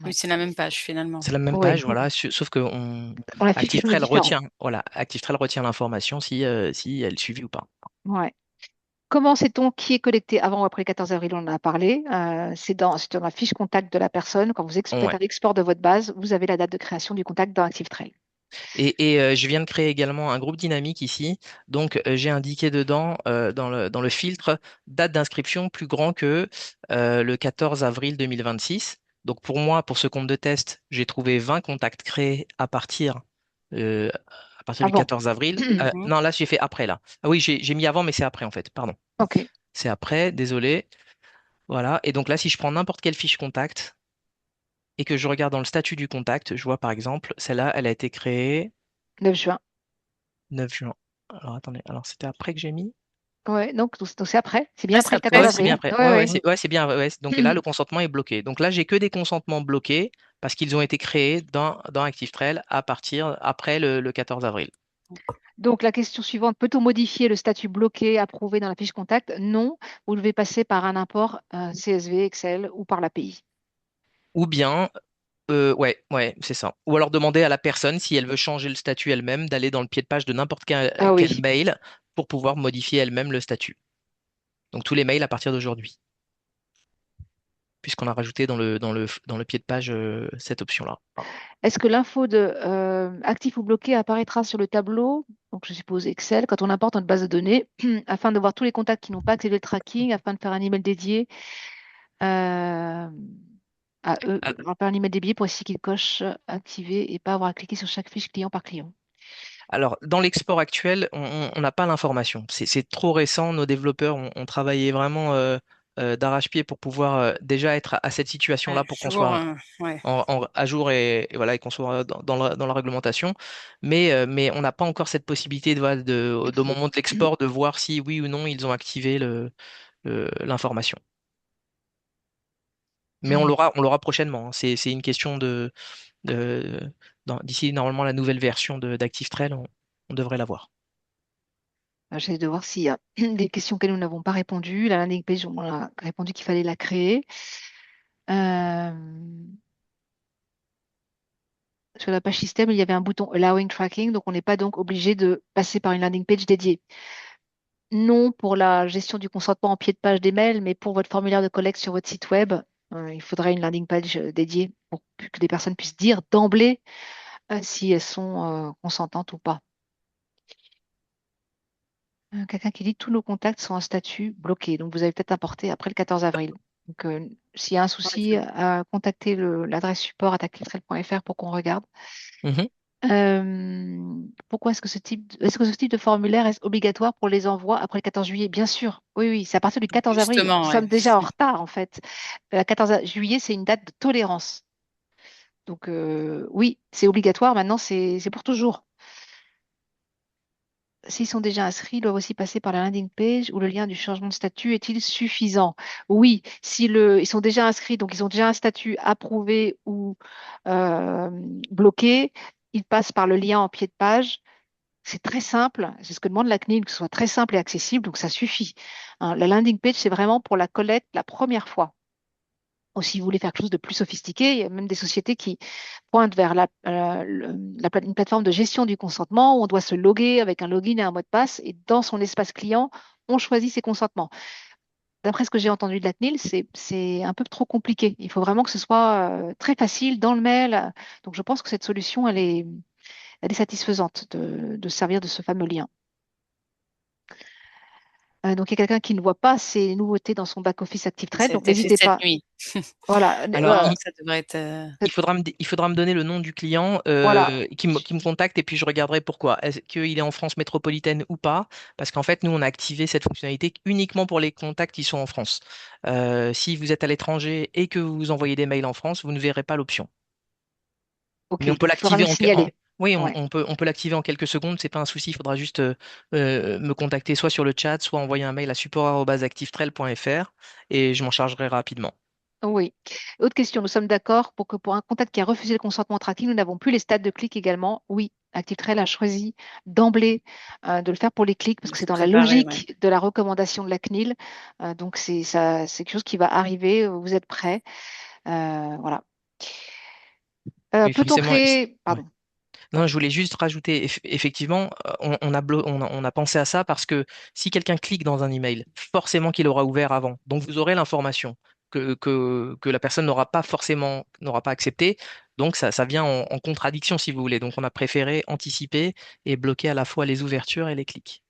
Oui, Ouais. c'est la même page finalement. C'est la même Oui, page, voilà, sauf que on affiche quelque chose de ActiveTrail différent. retient, voilà, ActiveTrail retient l'information si elle est suivie ou pas. Ouais. Comment sait-on qui est connecté avant ou après le 14 avril? On en a parlé. C'est dans la fiche contact de la personne. Quand vous faites Ouais. un export de votre base, vous avez la date de création du contact dans ActiveTrail. Et je viens de créer également un groupe dynamique ici. Donc, j'ai indiqué dedans, dans le filtre, date d'inscription plus grand que le 14 avril 2026. Donc, pour moi, pour ce compte de test, j'ai trouvé 20 contacts créés euh, à partir du Avant. 14 avril. Mhm. Non, là, j'ai fait après, là. Ah oui, j'ai mis avant, mais c'est après, en fait. Pardon. OK. C'est après, désolé. Voilà. Et donc là, si je prends n'importe quelle fiche contact et que je regarde dans le statut du contact, je vois par exemple, celle-là, elle a été créée 9 juin. 9 juin. Alors attendez, alors c'était après que j'ai mis? Ouais, donc c'est après. C'est bien Ouais, après c'est le Ouais, 14 après. ouais, c'est bien avril. après. Ouais, Ouais, ouais. ouais, c'est bien. Ouais. Donc là, le consentement est bloqué. Donc là, j'ai que des consentements bloqués parce qu'ils ont été créés dans ActiveTrail à partir après le 14 avril. Donc la question suivante, peut-on modifier le statut bloqué approuvé dans la fiche contact? Non, vous devez passer par un import CSV, Excel ou par l'API. Ou bien, ouais, c'est ça. Ou alors demander à la personne si elle veut changer le statut elle-même, d'aller dans le pied de page de n'importe Ah quel oui. mail pour pouvoir modifier elle-même le statut. Donc tous les mails à partir d'aujourd'hui, puisqu'on a rajouté dans le pied de page cette option-là. Est-ce que l'info de actif ou bloqué apparaîtra sur le tableau, donc je suppose Excel, quand on importe notre base de données, afin de voir tous les contacts qui n'ont pas accédé au tracking, afin de faire un email dédié euh, à eux, Ah, leur faire un email dédié pour essayer qu'ils cochent activer et pas avoir à cliquer sur chaque fiche client par client. alors, dans l'export actuel, on n'a pas l'information. C'est trop récent. Nos développeurs ont travaillé vraiment d'arrache-pied pour pouvoir déjà être à cette situation-là pour qu'on Jour, soit ouais. à jour et voilà et qu'on soit dans la réglementation. Mais on n'a pas encore cette possibilité voilà, au moment de l'export de voir si oui ou non ils ont activé l'information. Mais on l'aura prochainement, hein. C'est une question de- d'ici normalement la nouvelle version d'ActiveTrail, on devrait l'avoir. J'essaie de voir s'il y a des questions auxquelles nous n'avons pas répondu. La landing page, on a répondu qu'il fallait la créer. Euh, Sur la page système, il y avait un bouton Allowing Tracking, donc on n'est pas donc obligé de passer par une landing page dédiée. Non pour la gestion du consentement en pied de page des mails, mais pour votre formulaire de collecte sur votre site web, il faudrait une landing page dédiée pour que des personnes puissent dire d'emblée si elles sont consentantes ou pas. Quelqu'un qui dit tous nos contacts sont en statut bloqué, donc vous avez peut-être importé après le 14 avril. Donc, s'il y a un souci, contactez l'adresse support @activetrail.fr pour qu'on regarde. Mhm. Pourquoi est-ce que ce type de formulaire est obligatoire pour les envois après le 14 juillet? Bien sûr, oui, oui, c'est à partir du 14 avril. Nous Justement, ouais. sommes déjà en retard, en fait. Le 14 juillet, c'est une date de tolérance. Donc, oui, c'est obligatoire. Maintenant, c'est pour toujours. S'ils sont déjà inscrits, ils doivent aussi passer par la landing page où le lien du changement de statut est-il suffisant? Oui, si ils sont déjà inscrits, donc ils ont déjà un statut approuvé ou euh, bloqué, ils passent par le lien en pied de page. C'est très simple, c'est ce que demande la CNIL, que ce soit très simple et accessible, donc ça suffit. Hein, la landing page, c'est vraiment pour la collecte la première fois. Ou si vous voulez faire quelque chose de plus sophistiqué, il y a même des sociétés qui pointent vers une plateforme de gestion du consentement où on doit se loguer avec un login et un mot de passe et dans son espace client, on choisit ses consentements. D'après ce que j'ai entendu de la CNIL, c'est un peu trop compliqué. Il faut vraiment que ce soit très facile dans le mail. Donc je pense que cette solution, elle est satisfaisante de servir de ce fameux lien. Donc, il y a quelqu'un qui ne voit pas ces nouveautés dans son back-office ActiveTrade, Ça a donc été fait n'hésitez cette pas. nuit. Voilà, Alors, voilà, Ça devrait être. il faudra me donner le nom du client voilà. qui me contacte et puis je regarderai pourquoi. Est-ce qu'il est en France métropolitaine ou pas? Parce qu'en fait, nous, on a activé cette fonctionnalité uniquement pour les contacts qui sont en France. Si vous êtes à l'étranger et que vous envoyez des mails en France, vous ne verrez pas l'option. Ok, Mais on peut donc il faudra l'activer me signaler. oui, Ouais. on peut l'activer en quelques secondes, c'est pas un souci. Il faudra juste me contacter soit sur le chat, soit envoyer un mail à support@activetrail.fr et je m'en chargerai rapidement. Oui. Autre question, nous sommes d'accord pour que pour un contact qui a refusé le consentement au tracking, nous n'avons plus les stats de clics également. Oui, ActiveTrail a choisi d'emblée de le faire pour les clics parce Il que c'est faut dans la préparer, ouais. logique de la recommandation de la CNIL. Donc c'est ça, c'est quelque chose qui va arriver. Vous êtes prêts. Voilà. Oui, Peut-on c'est moi. créer, Ouais. pardon, Non, je voulais juste rajouter, effectivement, on a pensé à ça parce que si quelqu'un clique dans un email, forcément qu'il aura ouvert avant. Donc vous aurez l'information que la personne n'aura pas accepté. Donc ça vient en contradiction si vous voulez. Donc on a préféré anticiper et bloquer à la fois les ouvertures et les clics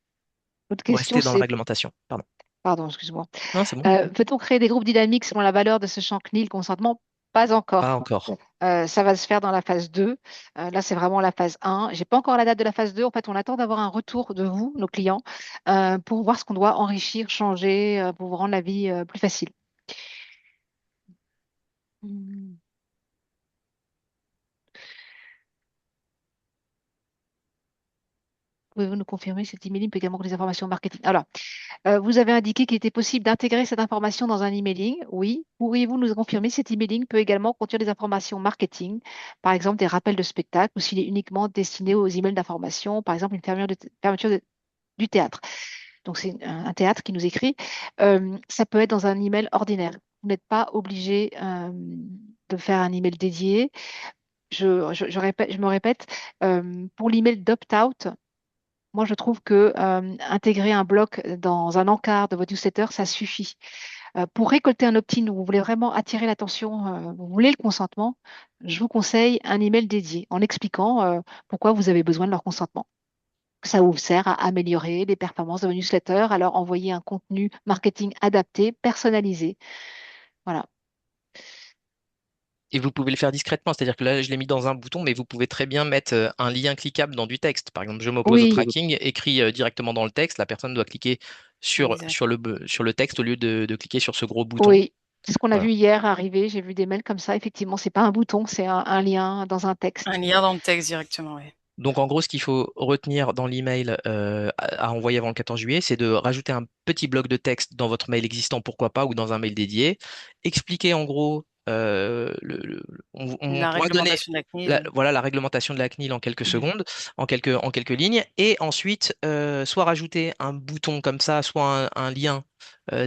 autre pour question, rester dans la c'est, réglementation. Pardon. pardon, excuse-moi. Non, c'est bon. Peut-on créer des groupes dynamiques selon la valeur de ce champ CNIL consentement? Pas Pas encore. encore. Ça va se faire dans la phase 2. Là, c'est vraiment la phase 1. J'ai pas encore la date de la phase 2. En fait, on attend d'avoir un retour de vous, nos clients, pour voir ce qu'on doit enrichir, changer, pour vous rendre la vie plus facile. Hmm. Pouvez-vous nous confirmer cet emailing peut également contenir des informations marketing? Alors, vous avez indiqué qu'il était possible d'intégrer cette information dans un emailing. Oui. Pourriez-vous nous confirmer si cet emailing peut également contenir des informations marketing, par exemple des rappels de spectacle, ou s'il est uniquement destiné aux emails d'information, par exemple une fermeture du théâtre? Donc, c'est un théâtre qui nous écrit. Ça peut être dans un email ordinaire. Vous n'êtes pas obligé de faire un email dédié. Je me répète, pour l'email d'opt-out, moi, je trouve que intégrer un bloc dans un encart de votre newsletter, ça suffit. Pour récolter un opt-in où vous voulez vraiment attirer l'attention, vous voulez le consentement, je vous conseille un email dédié en expliquant pourquoi vous avez besoin de leur consentement. Ça vous sert à améliorer les performances de vos newsletters, à leur envoyer un contenu marketing adapté, personnalisé. Voilà. Et vous pouvez le faire discrètement, c'est-à-dire que là, je l'ai mis dans un bouton, mais vous pouvez très bien mettre un lien cliquable dans du texte. Par exemple, je m'oppose au Oui, tracking, écrit directement dans le texte, la personne doit cliquer Exact. sur le texte au lieu de cliquer sur ce gros bouton. oui. C'est ce qu'on a Voilà. vu hier arriver. J'ai vu des mails comme ça. Effectivement, c'est pas un bouton, c'est un lien dans un Un texte. lien dans le texte directement, oui. Donc en gros, ce qu'il faut retenir dans l'email à envoyer avant le 14 juillet, c'est de rajouter un petit bloc de texte dans votre mail existant, pourquoi pas, ou dans un mail dédié. Expliquer en gros, on La pourra donner réglementation de la CNIL. voilà, la réglementation de la CNIL en quelques Mhm. secondes, en quelques lignes, et ensuite soit rajouter un bouton comme ça, soit un lien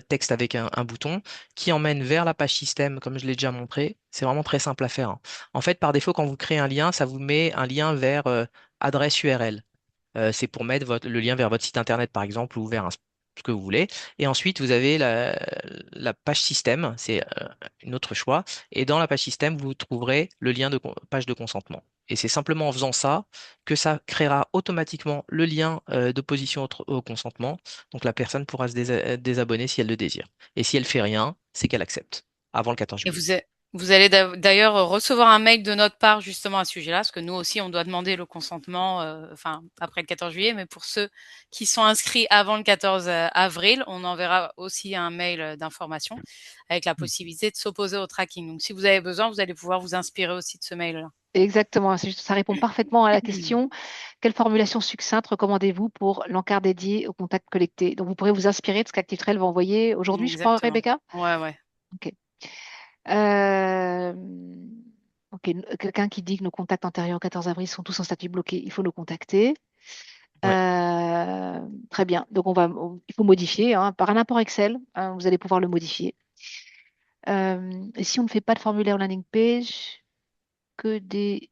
texte avec un bouton qui emmène vers la page système, comme je l'ai déjà montré. C'est vraiment très simple à faire, hein. En fait, par défaut, quand vous créez un lien, ça vous met un lien vers adresse URL. C'est pour mettre le lien vers votre site internet, par exemple, ou vers ce que vous voulez. Et ensuite, vous avez la page système, c'est un autre choix. Et dans la page système, vous trouverez le lien de page de consentement. Et c'est simplement en faisant ça que ça créera automatiquement le lien d'opposition au consentement. Donc la personne pourra se désabonner si elle le désire. Et si elle fait rien, c'est qu'elle accepte avant le 14 Et juillet. vous allez d'ailleurs recevoir un mail de notre part justement à ce sujet-là, parce que nous aussi, on doit demander le consentement, enfin, après le 14 juillet, mais pour ceux qui sont inscrits avant le 14 avril, on enverra aussi un mail d'information avec la possibilité de s'opposer au tracking. Donc, si vous avez besoin, vous allez pouvoir vous inspirer aussi de ce mail-là. Exactement. Ça répond parfaitement à la question. Quelle formulation succincte recommandez-vous pour l'encart dédié au contact collecté? Donc, vous pourrez vous inspirer de ce qu'ActiveTrail va envoyer aujourd'hui, je crois, Exactement. Rebecca? Ouais, ouais. Ok. Euh, ok. Quelqu'un qui dit que nos contacts antérieurs au 14 avril sont tous en statut bloqué, il faut nous contacter. Ouais. Très bien. Donc, il faut modifier, hein, par un import Excel, hein, vous allez pouvoir le modifier. Et si on ne fait pas de formulaire landing page, que des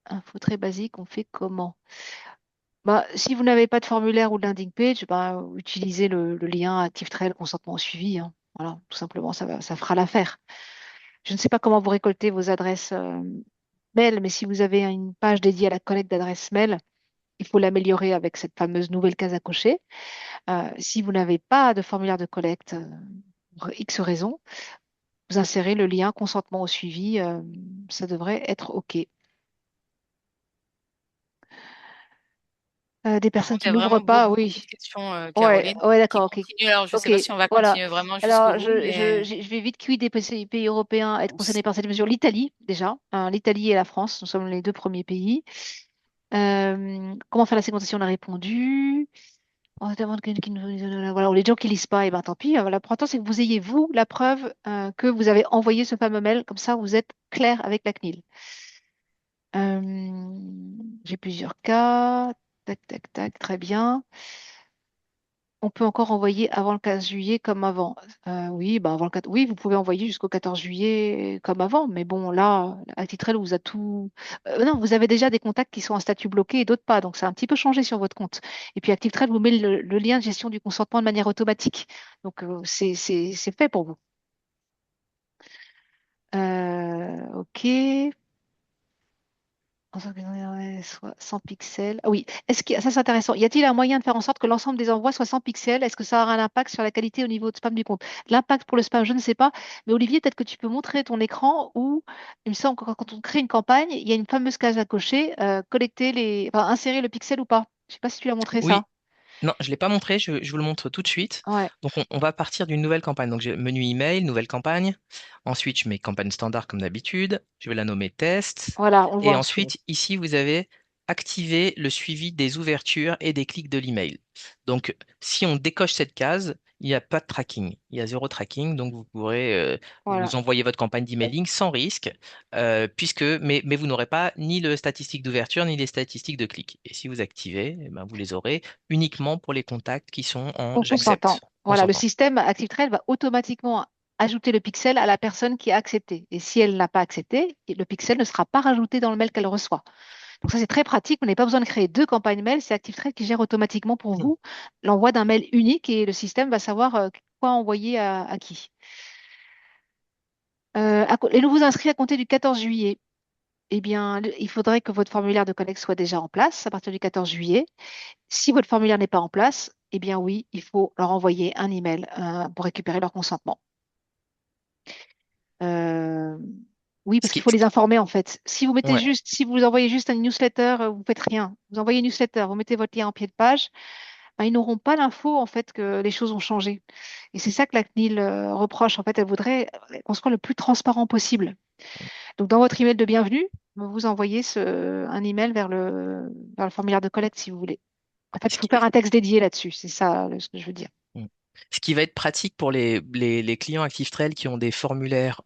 infos très basiques, on fait comment? Bah, si vous n'avez pas de formulaire ou de landing page, bah, utilisez le lien ActiveTrail consentement au suivi, hein. Voilà, tout simplement, ça fera l'affaire. Je ne sais pas comment vous récoltez vos adresses mail, mais si vous avez une page dédiée à la collecte d'adresse mail, il faut l'améliorer avec cette fameuse nouvelle case à cocher. Si vous n'avez pas de formulaire de collecte pour X raison, vous insérez le lien consentement au suivi, ça devrait être OK. Des Par personnes contre, il qui y a n'ouvrent vraiment pas, beaucoup de oui. questions, Ouais, Caroline, ouais, qui d'accord, OK. continuent. Alors, je ne sais OK, pas si on va voilà. continuer vraiment jusqu'au Alors, bout, mais je vais vite. Qui des pays européens à être concernés par cette mesure? L'Italie, déjà. Hein, l'Italie et la France, nous sommes les deux premiers pays. Comment faire la segmentation? On a répondu. On demande voilà, les gens qui lisent pas, et ben tant pis. L'important, c'est que vous ayez, vous, la preuve que vous avez envoyé ce fameux mail. Comme ça, vous êtes clair avec la CNIL. Euh, j'ai plusieurs cas. Tac, tac, tac, très bien. On peut encore envoyer avant le 15 juillet comme avant. Oui, bah avant le 4 oui, vous pouvez envoyer jusqu'au 14 juillet comme avant. Mais bon, là, Actitrel vous a tout. Non, vous avez déjà des contacts qui sont en statut bloqué et d'autres pas. Donc, ça a un petit peu changé sur votre compte. Et puis, Actitrel vous met le lien de gestion du consentement de manière automatique. Donc, c'est fait pour vous. OK. Soit 100 pixels. Ah oui, ça c'est intéressant. Y a-t-il un moyen de faire en sorte que l'ensemble des envois soient 100 pixels? Est-ce que ça aura un impact sur la qualité au niveau de spam du compte? L'impact pour le spam, je ne sais pas. Mais Olivier, peut-être que tu peux montrer ton écran où, il me semble que quand on crée une campagne, il y a une fameuse case à cocher, enfin, insérer le pixel ou pas. Je ne sais pas si tu as montré ça. Oui, non, je ne l'ai pas montré, je vous le montre tout de suite. Ouais, Donc, on va partir d'une nouvelle campagne. Donc, j'ai menu email, nouvelle campagne. Ensuite, je mets campagne standard comme d'habitude. Je vais la nommer test. voilà, on le voit Et en dessous. ensuite, ici, vous avez activé le suivi des ouvertures et des clics de l'email. Donc, si on décoche cette case, il n'y a pas de tracking. Il y a zéro tracking. Donc, vous pourrez Voilà. vous envoyer votre campagne d'emailing sans risque, mais vous n'aurez pas ni le statistique d'ouverture ni les statistiques de clics. Et si vous activez, eh ben, vous les aurez uniquement pour les contacts qui sont en Consentant. j'accepte, Voilà, le consentant. système ActiveTrail va automatiquement ajouter le pixel à la personne qui a accepté. Et si elle n'a pas accepté, le pixel ne sera pas rajouté dans le mail qu'elle reçoit. Donc ça, c'est très pratique. Vous n'avez pas besoin de créer deux campagnes mail. C'est ActiveTrail qui gère automatiquement pour Hmm. vous l'envoi d'un mail unique et le système va savoir quoi envoyer à qui. Les nouveaux inscrits à compter du 14 juillet. Eh bien, il faudrait que votre formulaire de collecte soit déjà en place à partir du 14 juillet. Si votre formulaire n'est pas en place, eh bien oui, il faut leur envoyer un email pour récupérer leur consentement. Euh, oui, Ce parce qui, qu'il faut les informer en fait. ouais, Si vous envoyez juste un newsletter, vous faites rien. Vous envoyez une newsletter, vous mettez votre lien en pied de page, ben, ils n'auront pas l'info en fait que les choses ont changé. Et c'est ça que la CNIL reproche. En fait, elle voudrait qu'on soit le plus transparent possible. Donc, dans votre email de bienvenue, vous envoyez un email vers le formulaire de collecte si vous voulez. En fait, il ce faut qui, faire un texte dédié là-dessus. C'est ça ce que je veux dire. Mm. Ce qui va être pratique pour les clients ActiveTrail qui ont des formulaires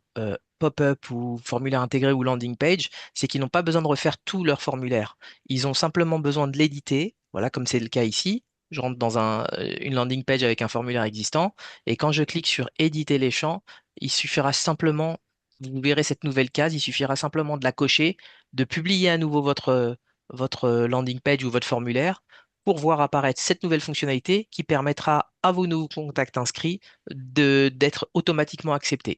pop-up ou formulaires intégrés ou landing page, c'est qu'ils n'ont pas besoin de refaire tout leur formulaire. Ils ont simplement besoin de l'éditer, voilà, comme c'est le cas ici. Je rentre dans une landing page avec un formulaire existant et quand je clique sur éditer les champs, il suffira simplement, vous verrez cette nouvelle case, il suffira simplement de la cocher, de publier à nouveau votre landing page ou votre formulaire pour voir apparaître cette nouvelle fonctionnalité qui permettra à vos nouveaux contacts inscrits d'être automatiquement acceptés.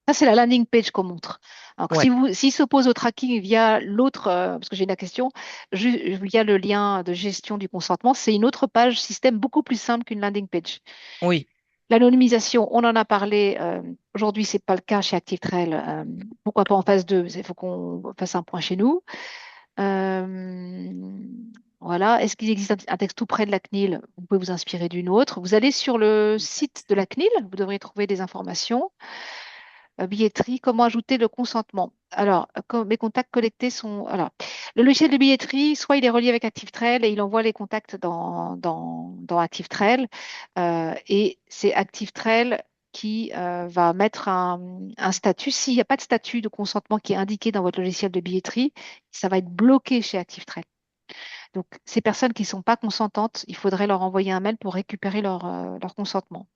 Ça, c'est la landing page qu'on montre. Alors, Ouais, s'il s'oppose au tracking via l'autre, parce que j'ai une question, via le lien de gestion du consentement, c'est une autre page système beaucoup plus simple qu'une landing page. oui. L'anonymisation, on en a parlé. Aujourd'hui, c'est pas le cas chez ActiveTrail. Pourquoi pas en phase 2? Il faut qu'on fasse un point chez nous. Euh, voilà. Est-ce qu'il existe un texte tout près de la CNIL? Vous pouvez vous inspirer d'une autre. Vous allez sur le site de la CNIL, vous devrez trouver des informations. Billetterie, comment ajouter le consentement? Alors, mes contacts collectés sont. Voilà. Le logiciel de billetterie, soit il est relié avec ActiveTrail et il envoie les contacts dans ActiveTrail. Et c'est ActiveTrail qui va mettre un statut. S'il n'y a pas de statut de consentement qui est indiqué dans votre logiciel de billetterie, ça va être bloqué chez ActiveTrail. Donc, ces personnes qui ne sont pas consentantes, il faudrait leur envoyer un mail pour récupérer leur consentement.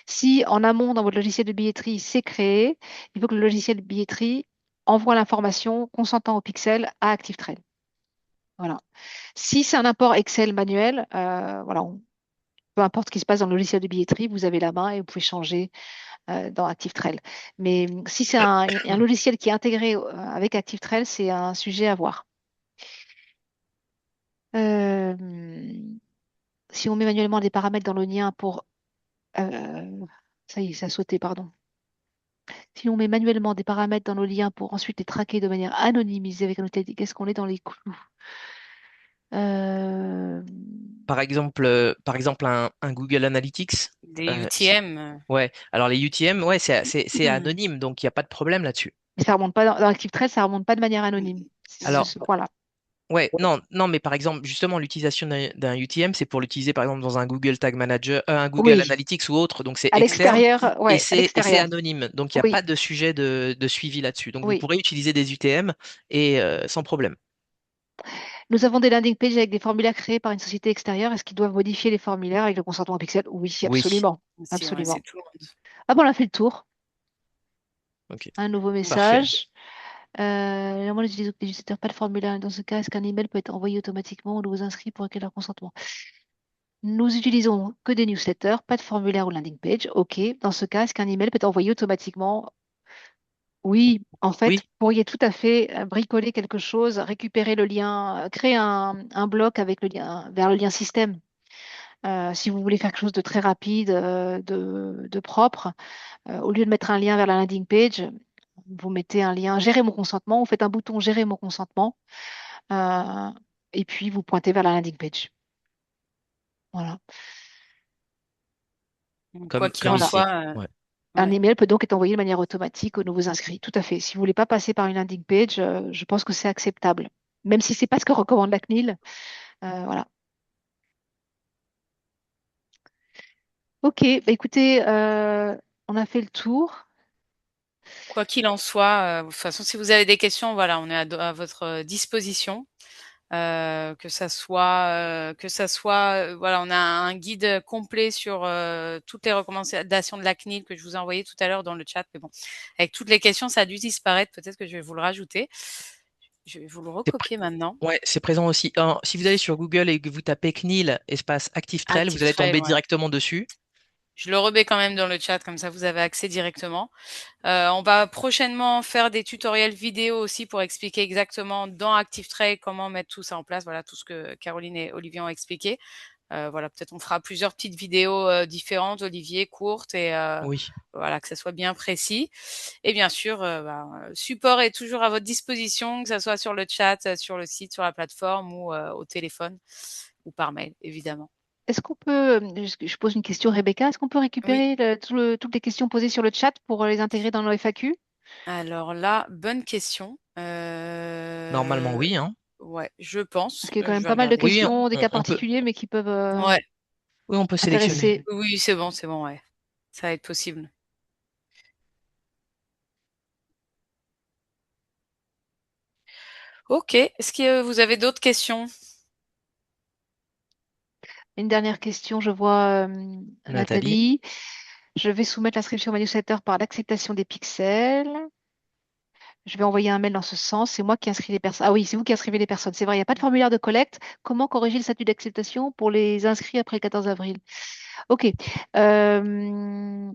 Si en amont, dans votre logiciel de billetterie, c'est créé, il faut que le logiciel de billetterie envoie l'information consentant au pixel à ActiveTrail. Voilà. Si c'est un import Excel manuel, voilà, peu importe ce qui se passe dans le logiciel de billetterie, vous avez la main et vous pouvez changer dans ActiveTrail. Mais si c'est un logiciel qui est intégré avec ActiveTrail, c'est un sujet à voir. Euh, si on met manuellement des paramètres dans le lien pour... ça y est, ça a sauté, pardon. Si on met manuellement des paramètres dans nos liens pour ensuite les traquer de manière anonymisée avec un outil, qu'est-ce qu'on est dans les clous? Euh, Par exemple un Google Analytics. Des euh, si- UTM. ouais, alors les UTM, ouais, c'est Hmm. anonyme, donc il n'y a pas de problème là-dessus. mais ça remonte pas dans ActiveTrail, ça remonte pas de manière anonyme. C'est Alors, ce point-là. ouais, non, non, mais par exemple, justement, l'utilisation d'un UTM, c'est pour l'utiliser par exemple dans un Google Tag Manager, un Google Oui, Analytics ou autre, donc c'est à externe l'extérieur, ouais, à et c'est l'extérieur. anonyme, donc il n'y a Oui, pas de sujet de suivi là-dessus. Donc vous oui. pourrez utiliser des UTM et sans problème. Nous avons des landing pages avec des formulaires créés par une société extérieure. Est-ce qu'ils doivent modifier les formulaires avec le consentement Pixel? Oui, Oui, absolument. Si, ouais, c'est Absolument. tout le monde. Ah bon, on a fait le tour. ok, Un nouveau parfait. message. Moi, j'utilise les utilisateurs pas de formulaire. Dans ce cas, est-ce qu'un email peut être envoyé automatiquement aux nouveaux inscrits pour recueillir leur consentement? Nous utilisons que des newsletters, pas de formulaire ou landing page. OK. Dans ce cas, est-ce qu'un email peut être envoyé automatiquement? Oui, en fait, Oui, vous pourriez tout à fait bricoler quelque chose, récupérer le lien, créer un bloc avec le lien vers le lien système. Si vous voulez faire quelque chose de très rapide, de propre, au lieu de mettre un lien vers la landing page, vous mettez un lien Gérer mon consentement, vous faites un bouton Gérer mon consentement, euh, et puis vous pointez vers la landing page. Voilà. Donc, quoi qu'il comme en Voilà. ici. soit, Ouais. Un ouais. email peut donc être envoyé de manière automatique aux nouveaux inscrits. Tout à fait. Si vous voulez pas passer par une landing page, je pense que c'est acceptable. Même si c'est pas ce que recommande la CNIL. Voilà. Ok, bah écoutez, on a fait le tour. Quoi qu'il en soit, de toute façon, si vous avez des questions, voilà, on est à votre disposition. Que ça soit, voilà, on a un guide complet sur toutes les recommandations de la CNIL que je vous ai envoyé tout à l'heure dans le chat. Mais bon, avec toutes les questions, ça a dû disparaître. Peut-être que je vais vous le rajouter. Je vais vous le C'est pr- recopier maintenant. ouais, c'est présent aussi. Si vous allez sur Google et que vous tapez CNIL espace ActiveTrail, vous Active allez Trail, tomber ouais. directement dessus. Je le remets quand même dans le chat, comme ça vous avez accès directement. On va prochainement faire des tutoriels vidéo aussi pour expliquer exactement dans ActiveTrade comment mettre tout ça en place. Voilà tout ce que Caroline et Olivier ont expliqué. Voilà, peut-être on fera plusieurs petites vidéos différentes, Olivier, courtes et Oui, voilà que ça soit bien précis. Et bien sûr, support est toujours à votre disposition, que ce soit sur le chat, sur le site, sur la plateforme ou au téléphone ou par mail, évidemment. Est-ce qu'on peut, je pose une question, Rebecca, est-ce qu'on peut Oui. récupérer toutes les questions posées sur le chat pour les intégrer dans nos FAQ? Alors là, bonne question. normalement oui, hein. Ouais, je Parce pense. qu'il y a quand Je même vais pas mal de regarder. Oui, questions, des cas on peut, particuliers, mais qui peuvent Ouais, oui, on peut sélectionner. intéresser. oui, c'est bon, ouais. Ça va être possible. Ok. Est-ce que vous avez d'autres questions? Une dernière question, je vois Nathalie. Nathalie. Je vais soumettre l'inscription au newsletter par l'acceptation des pixels. Je vais envoyer un mail dans ce sens. C'est moi qui inscris les personnes. Ah oui, c'est vous qui inscrivez les personnes. C'est vrai, il n'y a pas de formulaire de collecte. Comment corriger le statut d'acceptation pour les inscrits après le 14 avril? Ok. Euh,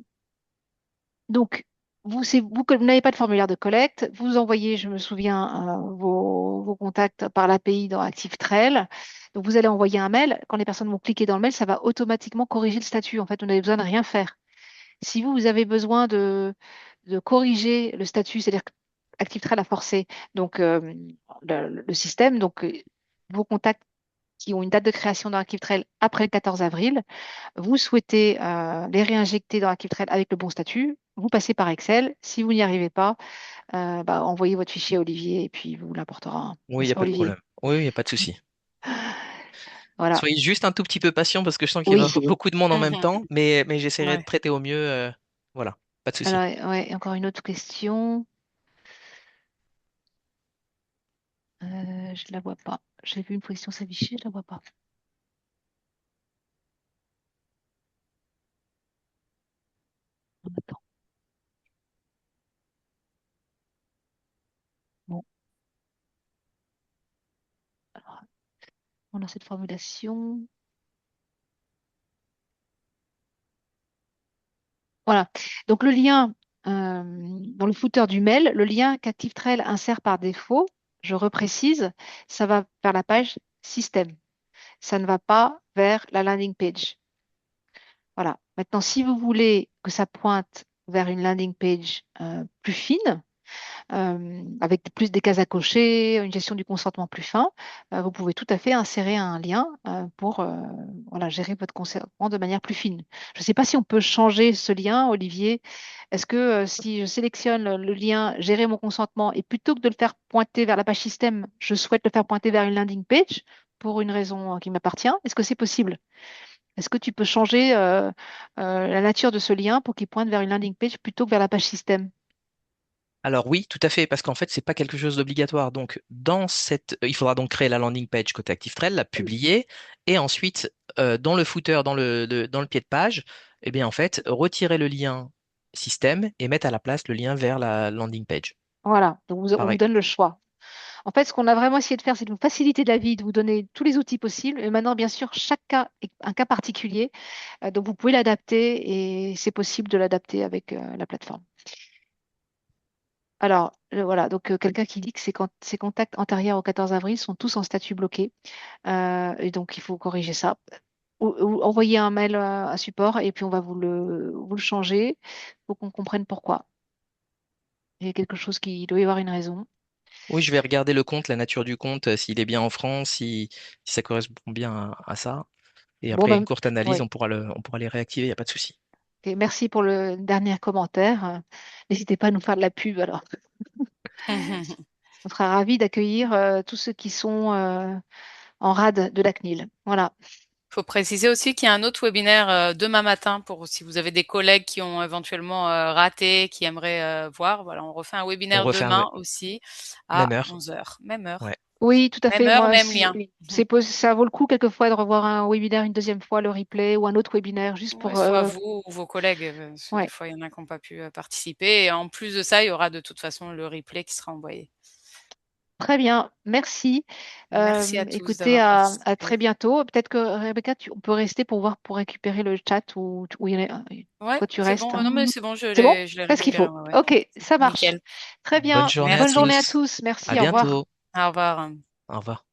donc, vous que vous n'avez pas de formulaire de collecte. Vous envoyez, je me souviens, vos contacts par l'API dans ActiveTrail. Donc, vous allez envoyer un mail. Quand les personnes vont cliquer dans le mail, ça va automatiquement corriger le statut. En fait, vous n'avez besoin de rien faire. Si vous avez besoin de corriger le statut, c'est-à-dire que ActiveTrail a forcé donc, le système, donc vos contacts qui ont une date de création dans ActiveTrail après le 14 avril, vous souhaitez les réinjecter dans ActiveTrail avec le bon statut, vous passez par Excel. Si vous n'y arrivez pas, envoyez votre fichier à Olivier et puis vous l'apportera, Oui, il n'y n'est-ce a pas pas de Olivier? problème. Oui, il n'y a pas de souci. Voilà. Soyez juste un tout petit peu patient parce que je sens qu'il va y Oui. avoir beaucoup de monde en même Mhm. temps, mais j'essaierai de Ouais. traiter au mieux. Voilà, pas de souci. Alors, ouais, encore une autre question. Je ne la vois pas. J'ai vu une question s'afficher, je ne la vois pas. Attends. Bon, alors, on a cette formulation. Voilà. Donc le lien dans le footer du mail, le lien qu'ActiveTrail insère par défaut, je reprécise, ça va vers la page système. Ça ne va pas vers la landing page. Voilà. Maintenant, si vous voulez que ça pointe vers une landing page plus fine, avec plus des cases à cocher, une gestion du consentement plus fin, vous pouvez tout à fait insérer un lien pour voilà, gérer votre consentement de manière plus fine. Je ne sais pas si on peut changer ce lien, Olivier. Est-ce que si je sélectionne le lien gérer mon consentement et plutôt que de le faire pointer vers la page système, je souhaite le faire pointer vers une landing page pour une raison qui m'appartient, est-ce que c'est possible? Est-ce que tu peux changer la nature de ce lien pour qu'il pointe vers une landing page plutôt que vers la page système? Alors oui, tout à fait, parce qu'en fait, c'est pas quelque chose d'obligatoire. Donc, il faudra donc créer la landing page côté ActiveTrail, la publier, et ensuite, dans le footer, dans le pied de page, eh bien, en fait, retirer le lien système et mettre à la place le lien vers la landing page. Voilà, donc on vous Pareil. donne le choix. En fait, ce qu'on a vraiment essayé de faire, c'est de vous faciliter la vie, de vous donner tous les outils possibles. Et maintenant, bien sûr, chaque cas est un cas particulier. Donc, vous pouvez l'adapter et c'est possible de l'adapter avec la plateforme. Alors, voilà, donc quelqu'un qui dit que ses contacts antérieurs au 14 avril sont tous en statut bloqué. Et donc, il faut corriger ça. Ou envoyer un mail à support et puis on va vous le changer pour qu'on comprenne pourquoi. Il y a quelque chose qui il doit y avoir une raison. Oui, je vais regarder le compte, la nature du compte, s'il est bien en France, si ça correspond bien à ça. Et Bon, après une ben, courte analyse, oui. on pourra les réactiver, il n'y a pas de souci. Et merci pour le dernier commentaire. N'hésitez pas à nous faire de la pub alors. On sera ravis d'accueillir tous ceux qui sont en rade de la CNIL. Voilà. Faut préciser aussi qu'il y a un autre webinaire demain matin pour si vous avez des collègues qui ont éventuellement raté, qui aimeraient voir. Voilà, on refait un On webinaire refait demain aussi même à heure. 11 heures. Même heure. Ouais. Oui, tout à Même fait. heure, Moi, même lien. oui, ça vaut le coup quelquefois de revoir un webinaire une deuxième fois, le replay ou un autre webinaire juste Ouais, pour. soit vous ou vos collègues, parce que des Ouais, fois, il y en a qui n'ont pas pu participer. Et en plus de ça, il y aura de toute façon le replay qui sera envoyé. très bien. Merci. Merci à tous Écoutez, d'avoir à très participé. bientôt. Peut-être que Rebecca, on peut rester pour voir pour récupérer le chat ou il y en a. Ouais, Toi, tu c'est restes. bon. Non, mais c'est bon, C'est bon? je l'ai Fais ce qu'il récupéré. faut. Ouais, ouais. Ok, ça marche. Nickel. Très Bonne bien. journée à Bonne journée à Merci. tous. tous. À Merci. Au revoir. bientôt. Au revoir. Au revoir.